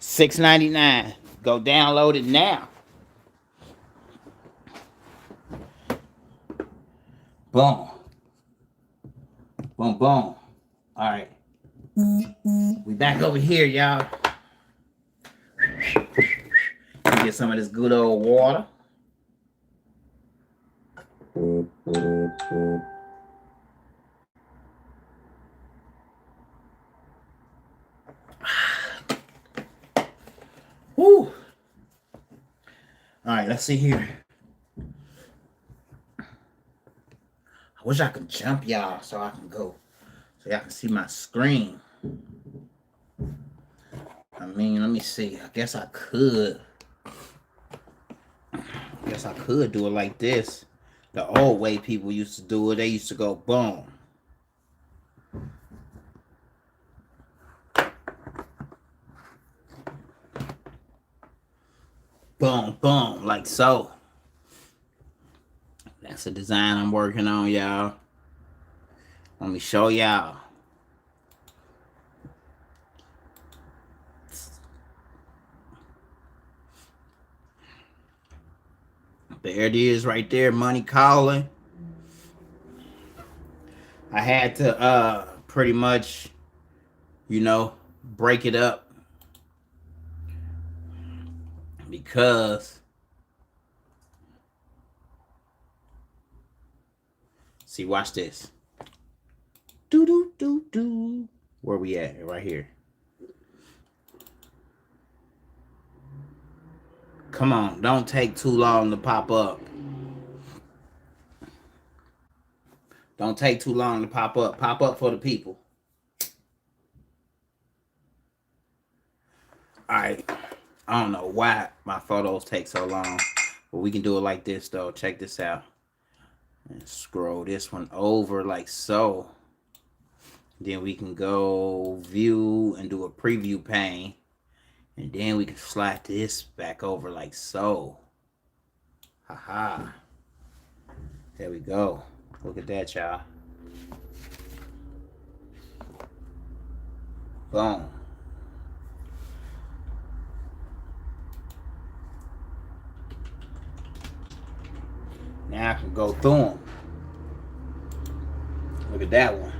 $6.99. Go download it now. Boom. Boom, boom. All right. We back over here, y'all. Get some of this good old water. Woo. All right, let's see here. I wish I could jump y'all so I can go. So y'all can see my screen. I mean, let me see. I guess I could do it like this. The old way people used to do it, they used to go boom. Boom, boom, like so. That's the design I'm working on, y'all. Let me show y'all. There it is right there, money calling. I had to pretty much, you know, break it up. Because see, watch this. Do do do do. Where we at? Right here. Come on, don't take too long to pop up. Don't take too long to pop up. Pop up for the people. All right. I don't know why my photos take so long, but we can do it like this though. Check this out. And scroll this one over like so. Then we can go view and do a preview pane. And then we can slide this back over like so. Haha. There we go. Look at that, y'all. Boom. Now I can go through them. Look at that one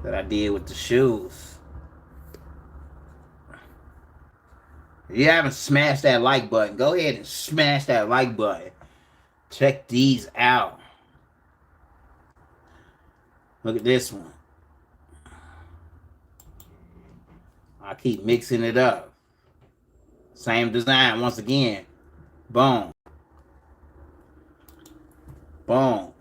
that I did with the shoes. If you haven't smashed that like button, go ahead and smash that like button. Check these out. Look at this one. I keep mixing it up. Same design once again. Boom. Boom.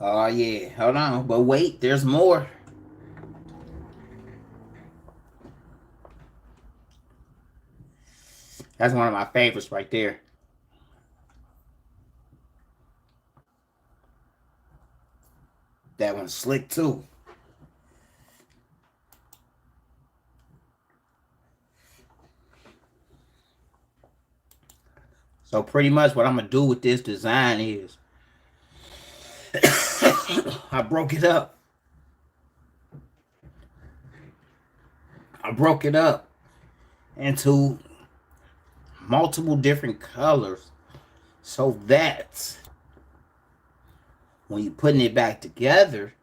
Oh yeah, hold on, but wait, there's more. That's one of my favorites right there. That one's slick too. So pretty much what I'm going to do with this design is I broke it up. I broke it up into multiple different colors so that when you're putting it back together,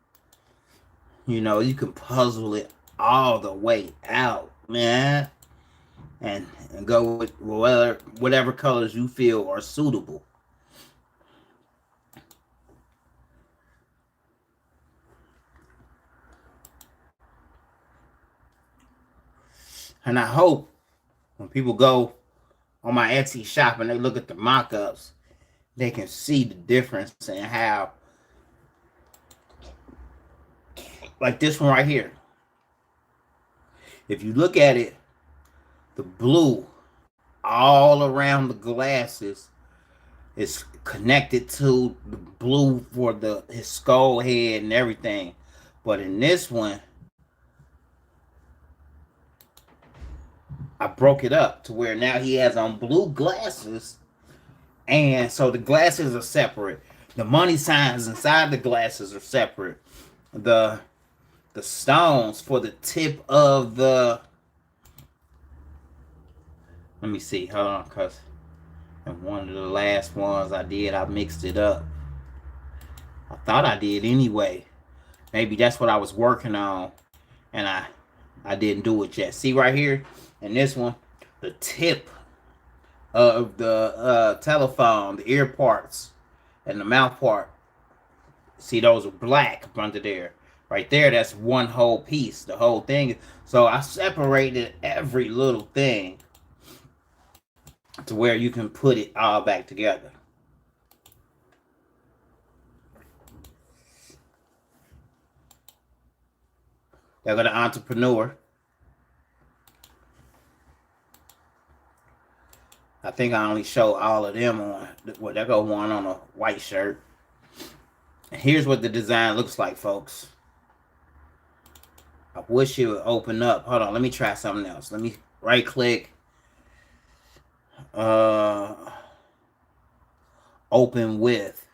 you know, you can puzzle it all the way out, man. And go with whatever colors you feel are suitable. And I hope when people go on my Etsy shop and they look at the mock-ups, they can see the difference in how like this one right here. If you look at it, the blue all around the glasses is connected to the blue for his skull head and everything. But in this one, I broke it up to where now he has on blue glasses, and so the glasses are separate. The money signs inside the glasses are separate. The stones for the tip of the, let me see, hold on, cause in one of the last ones I did, I mixed it up. I thought I did anyway. Maybe that's what I was working on, and I didn't do it yet. See right here in this one, the tip of the telephone, the ear parts and the mouth part. See, those are black up under there. Right there, that's one whole piece, the whole thing. So I separated every little thing to where you can put it all back together. There go the entrepreneur. I think I only show all of them on, well, there go one on a white shirt. And here's what the design looks like, folks. I wish it would open up. Hold on, let me try something else. Let me right click. Open with.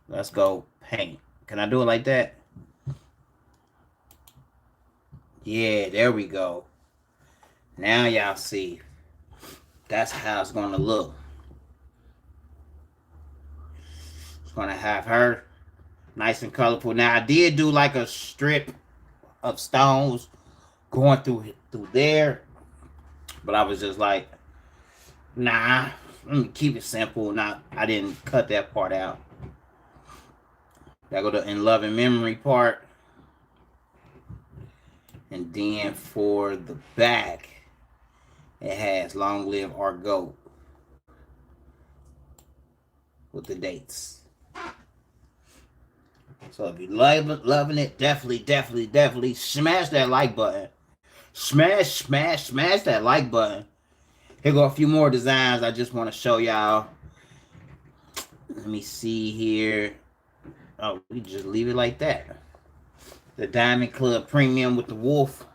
Let's go paint. Can I do it like that? Yeah, there we go. Now y'all see. That's how it's gonna look. It's gonna have her nice and colorful. Now I did do like a strip of stones going through there, but I was just like, nah, let me keep it simple. Now I didn't cut that part out. That go to In Love and Memory part. And then for the back, it has Long Live Our Goat with the dates. So if you're loving it, definitely smash that like button. Smash that like button. Here go a few more designs I just want to show y'all. Let me see here. Oh, we just leave it like that. The Diamond Club Premium with the wolf.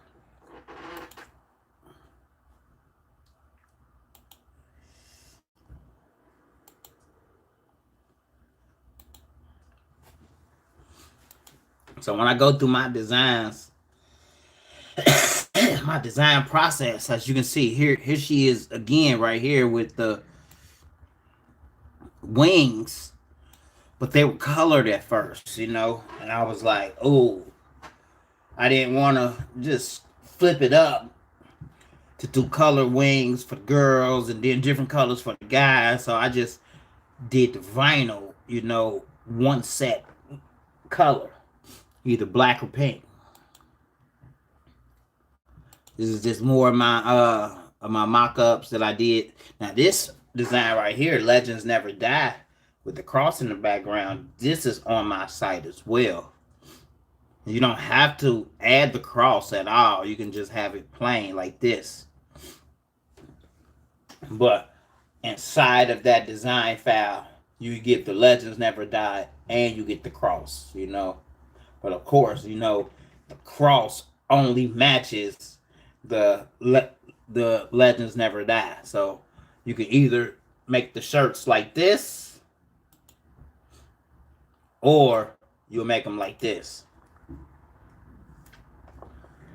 So when I go through my designs, my design process, as you can see, here she is again right here with the wings, but they were colored at first, you know, and I was like, oh, I didn't want to just flip it up to do color wings for the girls and then different colors for the guys. So I just did the vinyl, you know, one set color, either black or pink. This is just more of my mock-ups that I did. Now this design right here, Legends Never Die, with the cross in the background, this is on my site as well. You don't have to add the cross at all. You can just have it plain like this. But inside of that design file, you get the Legends Never Die and you get the cross, you know. But of course, you know, the cross only matches the Legends Never Die. So you can either make the shirts like this, or you'll make them like this.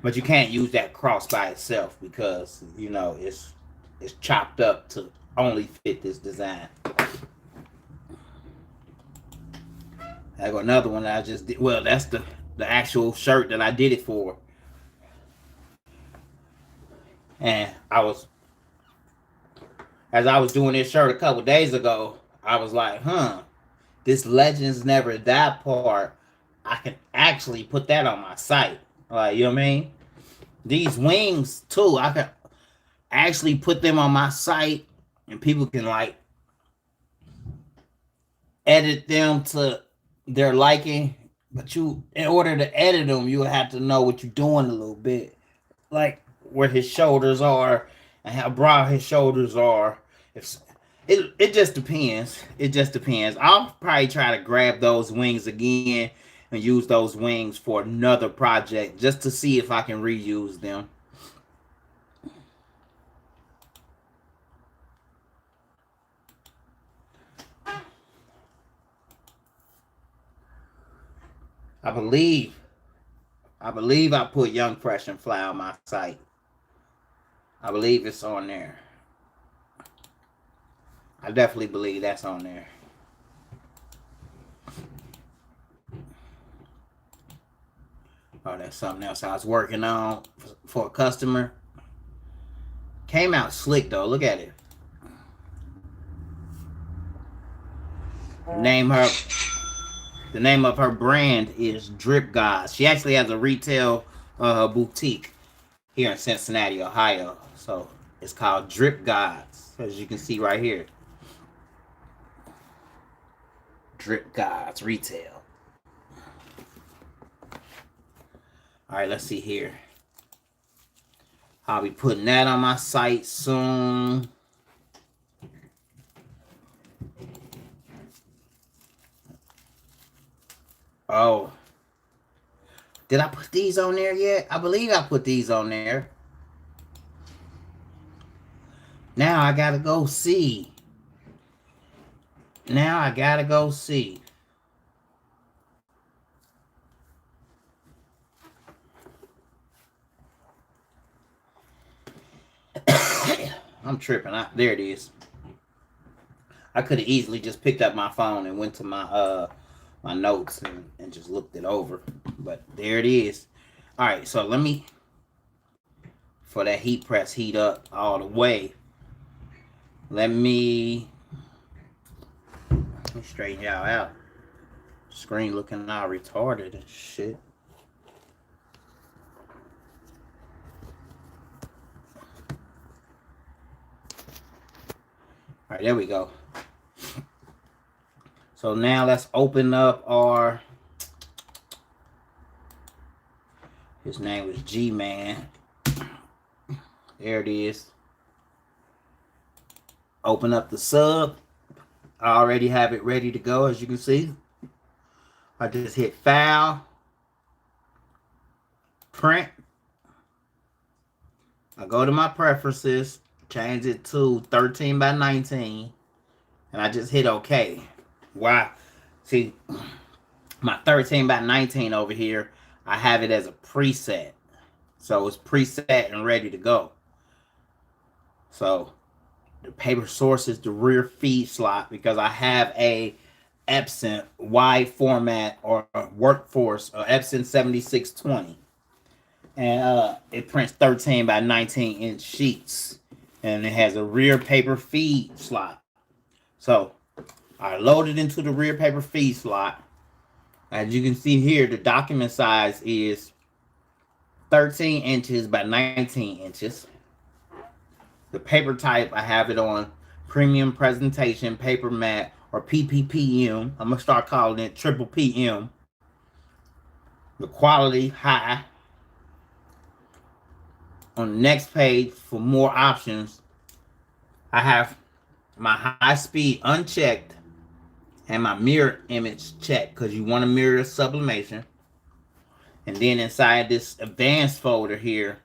But you can't use that cross by itself because, you know, it's chopped up to only fit this design. I got another one that I just did. Well, that's the actual shirt that I did it for. And as I was doing this shirt a couple days ago, I was like, this Legends Never Die part, I can actually put that on my site. Like, you know what I mean? These wings, too, I can actually put them on my site, and people can, like, edit them to their liking, but you, in order to edit them, you have to know what you're doing a little bit, like where his shoulders are and how broad his shoulders are. If it just depends. It just depends. I'll probably try to grab those wings again and use those wings for another project just to see if I can reuse them. I believe I put Young Fresh and Fly on my site. I believe it's on there. I definitely believe that's on there. Oh, that's something else I was working on for a customer. Came out slick though. Look at it. The name of her brand is Drip Gods. She actually has a retail boutique here in Cincinnati, Ohio. So it's called Drip Gods, as you can see right here. Drip Gods Retail. All right, let's see here. I'll be putting that on my site soon. Oh, did I put these on there yet? I believe I put these on there. Now I gotta go see. I'm tripping. There it is. I could have easily just picked up my phone and went to my my notes and just looked it over. But there it is. All right, so let me, for that heat press heat up all the way, let me straighten y'all out. Screen looking all retarded and shit. All right, there we go. So now let's open up our, his name was G-Man. There it is. Open up the sub. I already have it ready to go, as you can see. I just hit File, Print. I go to my preferences, change it to 13 by 19, and I just hit OK. Wow. See, my 13 by 19 over here, I have it as a preset. So it's preset and ready to go. So the paper source is the rear feed slot because I have a Epson wide format or workforce, or Epson 7620. And it prints 13 by 19 inch sheets. And it has a rear paper feed slot. So I load it into the rear paper feed slot. As you can see here, the document size is 13 inches by 19 inches. The paper type, I have it on premium presentation paper mat, or PPPM. I'm going to start calling it triple PM. The quality high. On the next page, for more options, I have my high speed unchecked and my mirror image checked, because you want to mirror sublimation. And then inside this advanced folder here,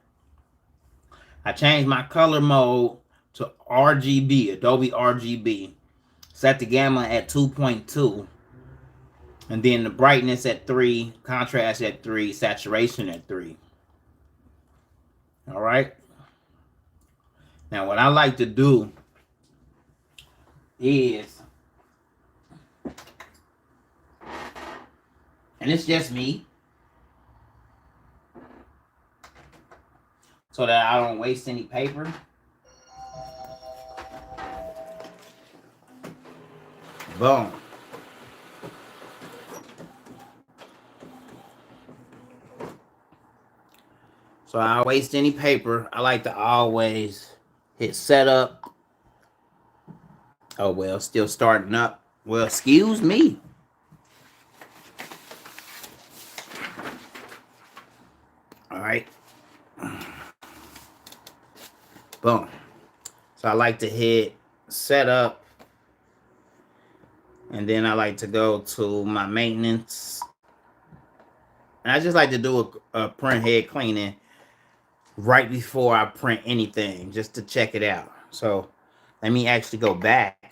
I changed my color mode to RGB, Adobe RGB. Set the gamma at 2.2. And then the brightness at 3, contrast at 3, saturation at 3. All right. Now what I like to do is, and it's just me, so that I don't waste any paper. Boom. So I don't waste any paper. I like to always hit setup. Oh, well, still starting up. Well, excuse me. All right. Boom. So I like to hit setup, and then I like to go to my maintenance. And I just like to do a print head cleaning right before I print anything, just to check it out. So let me actually go back.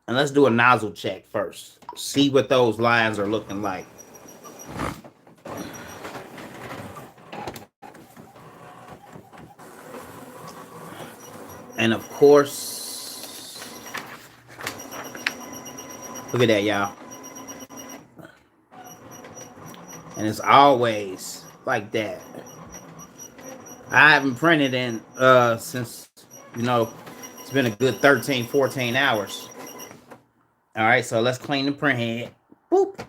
And let's do a nozzle check first. See what those lines are looking like. And of course, look at that, y'all. And it's always like that. I haven't printed in since, you know, it's been a good 13, 14 hours. All right, so let's clean the print head. Boop.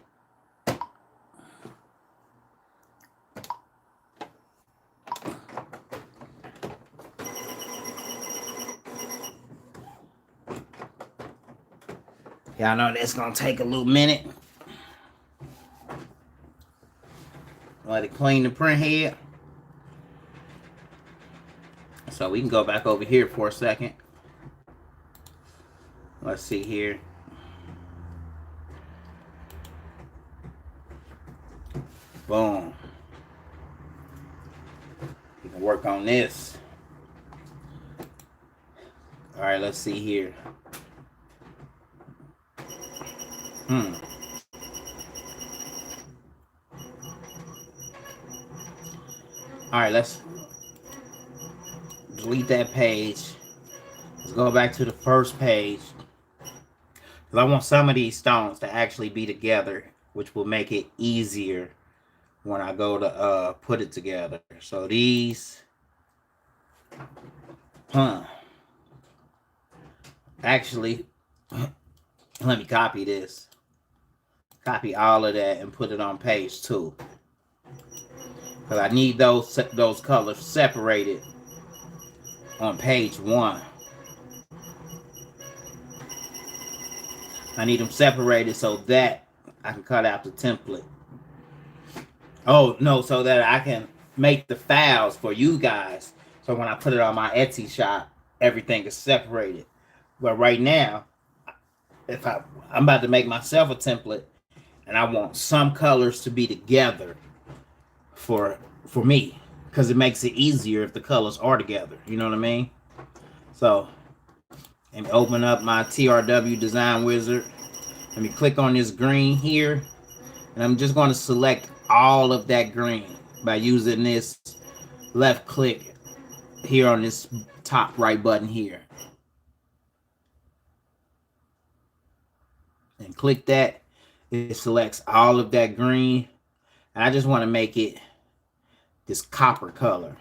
Y'all know that's gonna take a little minute. Let it clean the print head. So we can go back over here for a second. Let's see here. Boom. We can work on this. All right, let's see here. All right, let's delete that page. Let's go back to the first page. Because I want some of these stones to actually be together, which will make it easier when I go to put it together. So these, actually, let me copy this. Copy all of that and put it on page 2. Because I need those colors separated on page 1. I need them separated so that I can cut out the template. Oh, no, so that I can make the files for you guys. So when I put it on my Etsy shop, everything is separated. But right now, if I'm about to make myself a template, and I want some colors to be together for me, because it makes it easier if the colors are together. You know what I mean? So, let me open up my TRW Design Wizard. Let me click on this green here, and I'm just going to select all of that green by using this left click here on this top right button here. And click that. It selects all of that green. And I just want to make it this copper color.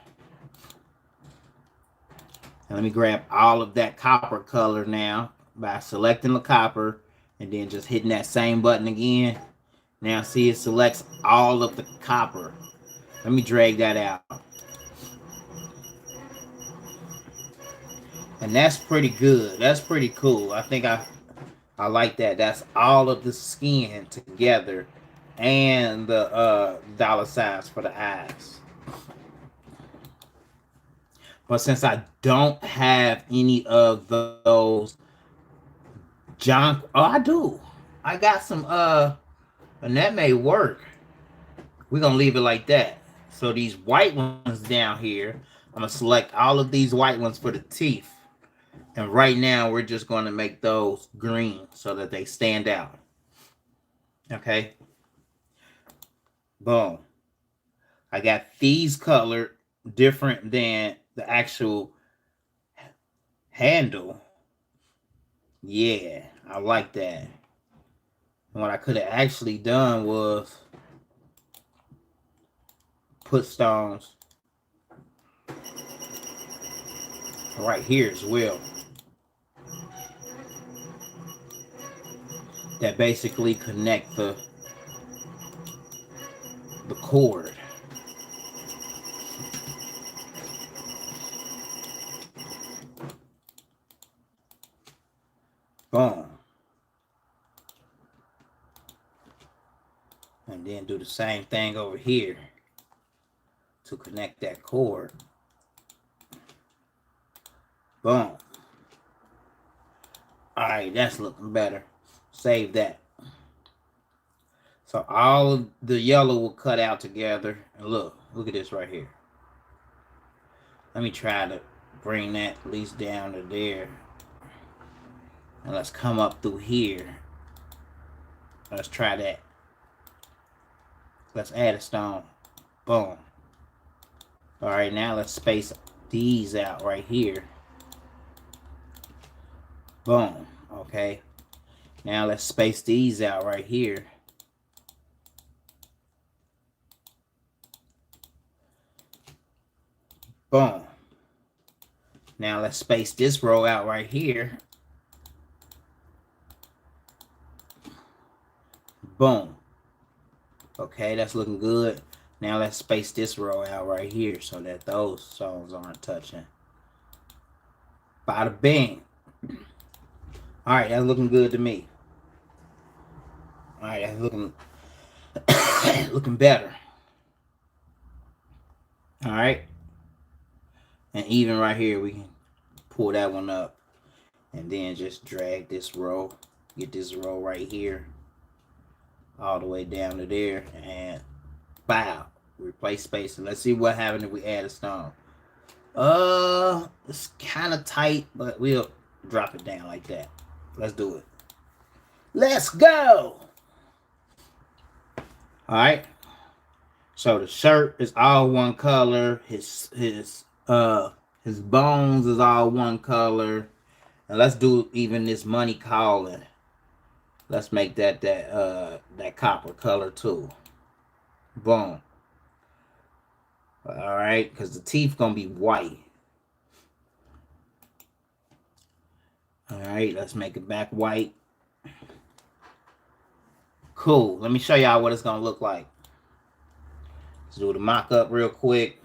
And let me grab all of that copper color now by selecting the copper and then just hitting that same button again. Now see, it selects all of the copper. Let me drag that out. And that's pretty good. That's pretty cool. I think I like that. That's all of the skin together and the dollar signs for the eyes. But since I don't have any of those junk, oh, I do. I got some, and that may work. We're going to leave it like that. So these white ones down here, I'm going to select all of these white ones for the teeth. And right now, we're just going to make those green so that they stand out. Okay. Boom. I got these colored different than the actual handle. Yeah, I like that. And what I could have actually done was put stones right here as well. That basically connect the cord. Boom. And then do the same thing over here. to connect that cord. Boom. Alright, that's looking better. Save that. So all the yellow will cut out together. And look at this right here. Let me try to bring that at least down to there. And let's come up through here. Let's try that. Let's add a stone. Boom. Alright, now let's space these out right here. Boom. Okay. Now let's space these out right here. Boom. Now let's space this row out right here. Boom. Okay, that's looking good. Now let's space this row out right here so that those stones aren't touching. Bada bing. Alright, that's looking good to me. Alright, that's looking looking better. Alright. And even right here, we can pull that one up. And then just drag this row. Get this row right here. All the way down to there. And bow. Replace space. And let's see what happens if we add a stone. It's kind of tight, but we'll drop it down like that. Let's do it. Let's go! Alright. So the shirt is all one color. His bones is all one color. And let's do even this money calling. Let's make that copper color too. Boom. Alright, because the teeth gonna be white. Alright, let's make it back white. Cool. Let me show y'all what it's gonna look like. Let's do the mock-up real quick.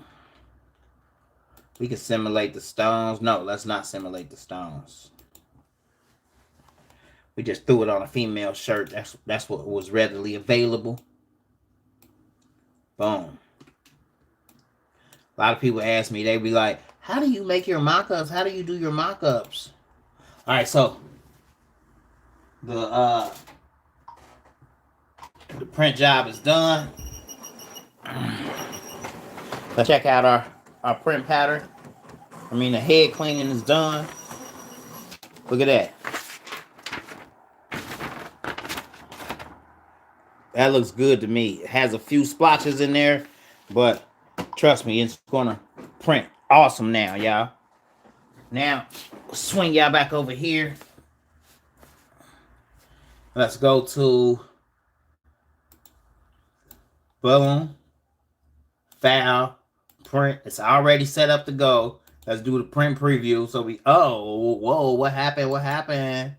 We can simulate the stones. No, let's not simulate the stones. We just threw it on a female shirt. That's what was readily available. Boom. A lot of people ask me, they be like, how do you make your mock-ups? How do you do your mock-ups? Alright, so the print job is done. Let's check out our print pattern. I mean, the head cleaning is done. Look at that. That looks good to me. It has a few splotches in there, but trust me, it's gonna print awesome now, y'all. Now, swing y'all back over here. Let's go to boom, file, print. It's already set up to go. Let's do the print preview. So whoa, what happened? What happened?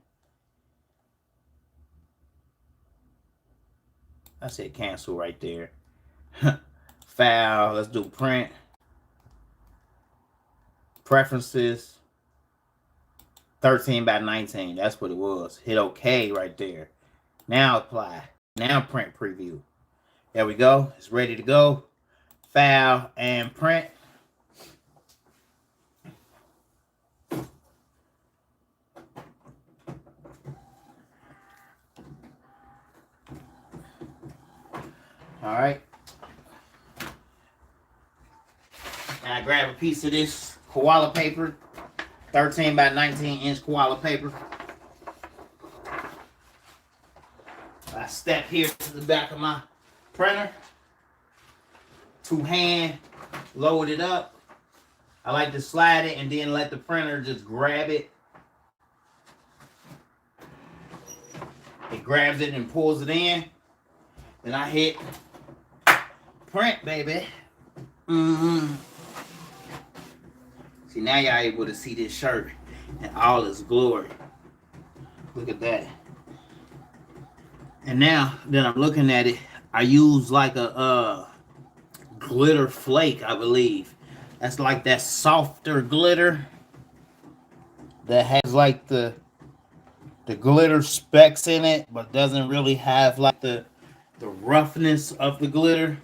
I said cancel right there. File, let's do print. Preferences. 13 by 19. That's what it was. Hit OK right there. Now apply. Now print preview. There we go. It's ready to go. File and print. All right. Now I grab a piece of this koala paper, 13 by 19 inch koala paper. I step here to the back of my printer. Two-hand, load it up. I like to slide it and then let the printer just grab it. It grabs it and pulls it in. Then I hit print, baby. See, now y'all able to see this shirt in all its glory. Look at that. And now that I'm looking at it, I use like a glitter flake, I believe. That's like that softer glitter that has like the glitter specks in it, but doesn't really have like the roughness of the glitter.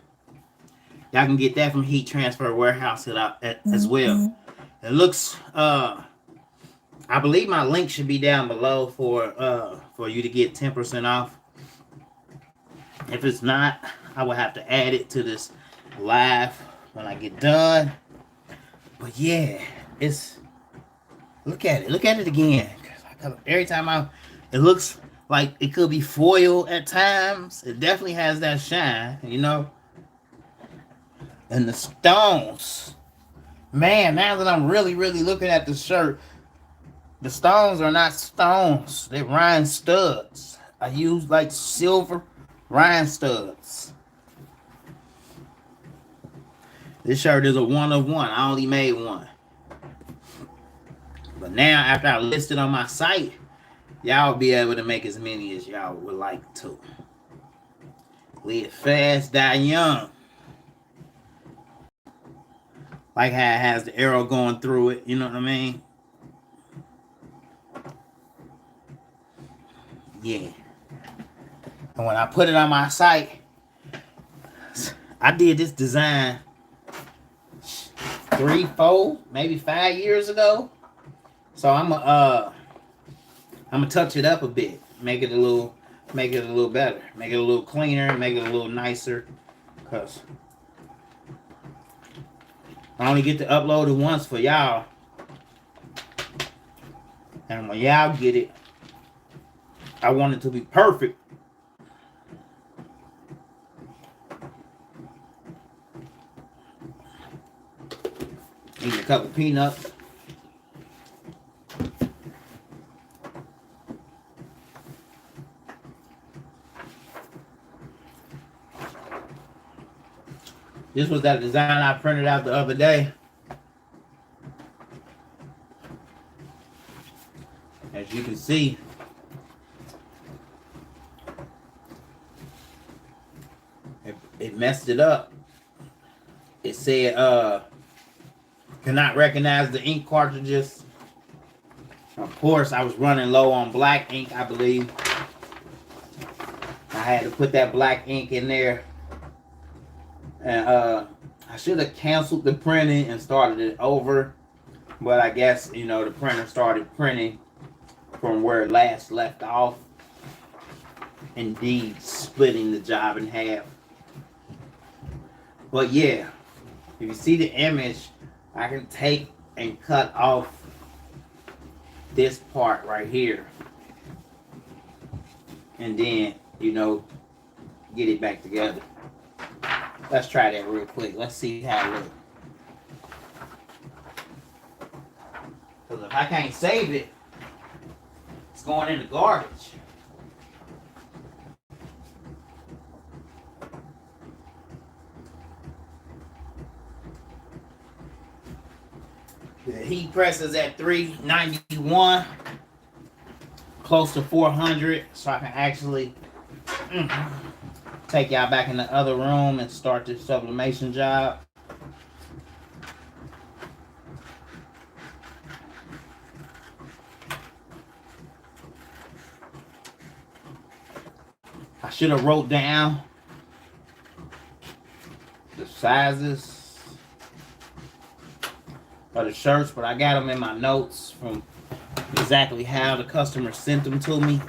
Y'all can get that from Heat Transfer Warehouse as well. It looks, I believe my link should be down below for you to get 10% off. If it's not, I will have to add it to this live when I get done. But yeah, it's, look at it again. Every time it looks like it could be foil at times. It definitely has that shine, you know. And the stones, man, now that I'm really looking at the shirt, the stones are not stones. They're rhinestones. I use like silver rhinestones. This shirt is a 1 of 1. I only made one. But now, after I list it on my site, y'all be able to make as many as y'all would like to. Live fast, die young. Like how it has the arrow going through it, you know what I mean? Yeah. And when I put it on my site, I did this design 3, 4, maybe 5 years ago. So I'm gonna touch it up a bit, make it a little better, make it a little cleaner, make it a little nicer, cause I only get to upload it once for y'all, and when y'all get it, I want it to be perfect. Need a couple peanuts. This was that design I printed out the other day. As you can see, it messed it up. It said, cannot recognize the ink cartridges. Of course, I was running low on black ink, I believe. I had to put that black ink in there. And I should have canceled the printing and started it over. But I guess, you know, the printer started printing from where it last left off. Indeed, splitting the job in half. But yeah, if you see the image, I can take and cut off this part right here. And then, you know, get it back together. Let's try that real quick. Let's see how it looks. Because if I can't save it, it's going in the garbage. The heat press is at 391, close to 400, so I can actually take y'all back in the other room and start this sublimation job. I should have wrote down the sizes of the shirts, but I got them in my notes from exactly how the customer sent them to me,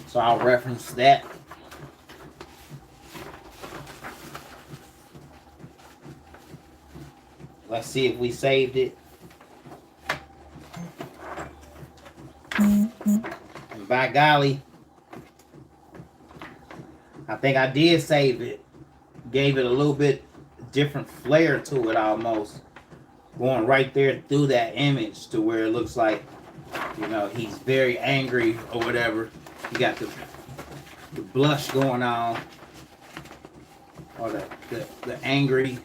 so I'll reference that. Let's see if we saved it. And by golly, I think I did save it. Gave it a little bit different flair to it almost. Going right there through that image to where it looks like, you know, he's very angry or whatever. You got the blush going on. Or the angry.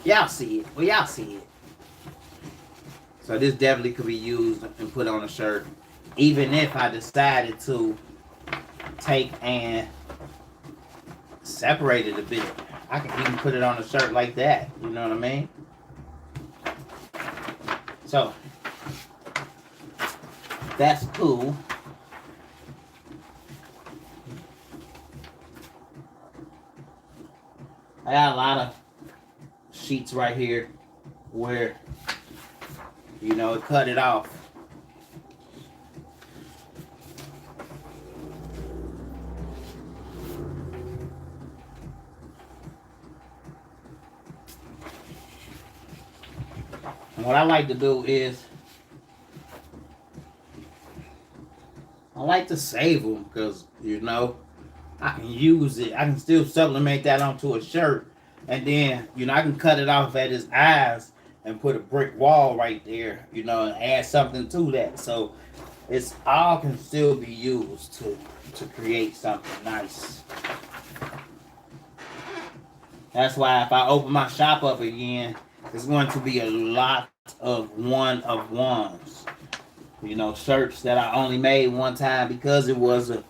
Y'all see it. Well, y'all see it. So this definitely could be used and put on a shirt. Even if I decided to take and separate it a bit. I can even put it on a shirt like that. You know what I mean? So, that's cool. I got a lot of sheets right here where, you know, it cut it off. And what I like to do is, I like to save them because, you know, I can use it. I can still sublimate that onto a shirt. And then, you know, I can cut it off at his eyes and put a brick wall right there, you know, and add something to that. So it's all can still be used to create something nice. That's why if I open my shop up again, it's going to be a lot of one-of-ones. You know, shirts that I only made one time because it was a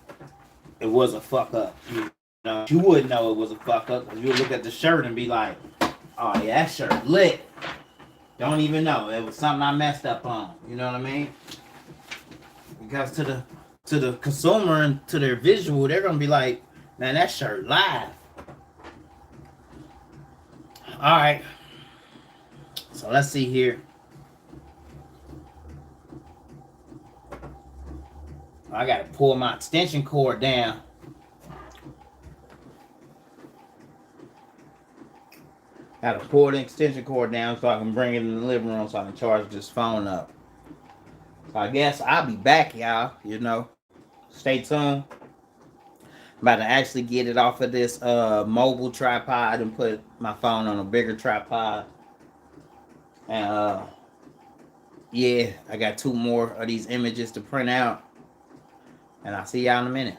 fuck up. You know, you wouldn't know it was a fuck up because you would look at the shirt and be like, oh yeah, that shirt lit. Don't even know. It was something I messed up on. You know what I mean? Because to the consumer and to their visual, they're gonna be like, man, that shirt live. Alright. So let's see here. I gotta pull my extension cord down. Gotta pull the extension cord down so I can bring it in the living room so I can charge this phone up. So I guess I'll be back, y'all. You know, stay tuned. I'm about to actually get it off of this mobile tripod and put my phone on a bigger tripod. And yeah, I got 2 more of these images to print out. And I'll see y'all in a minute.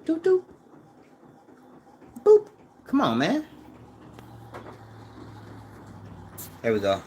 Doop doop. Boop. Come on, man. There we go.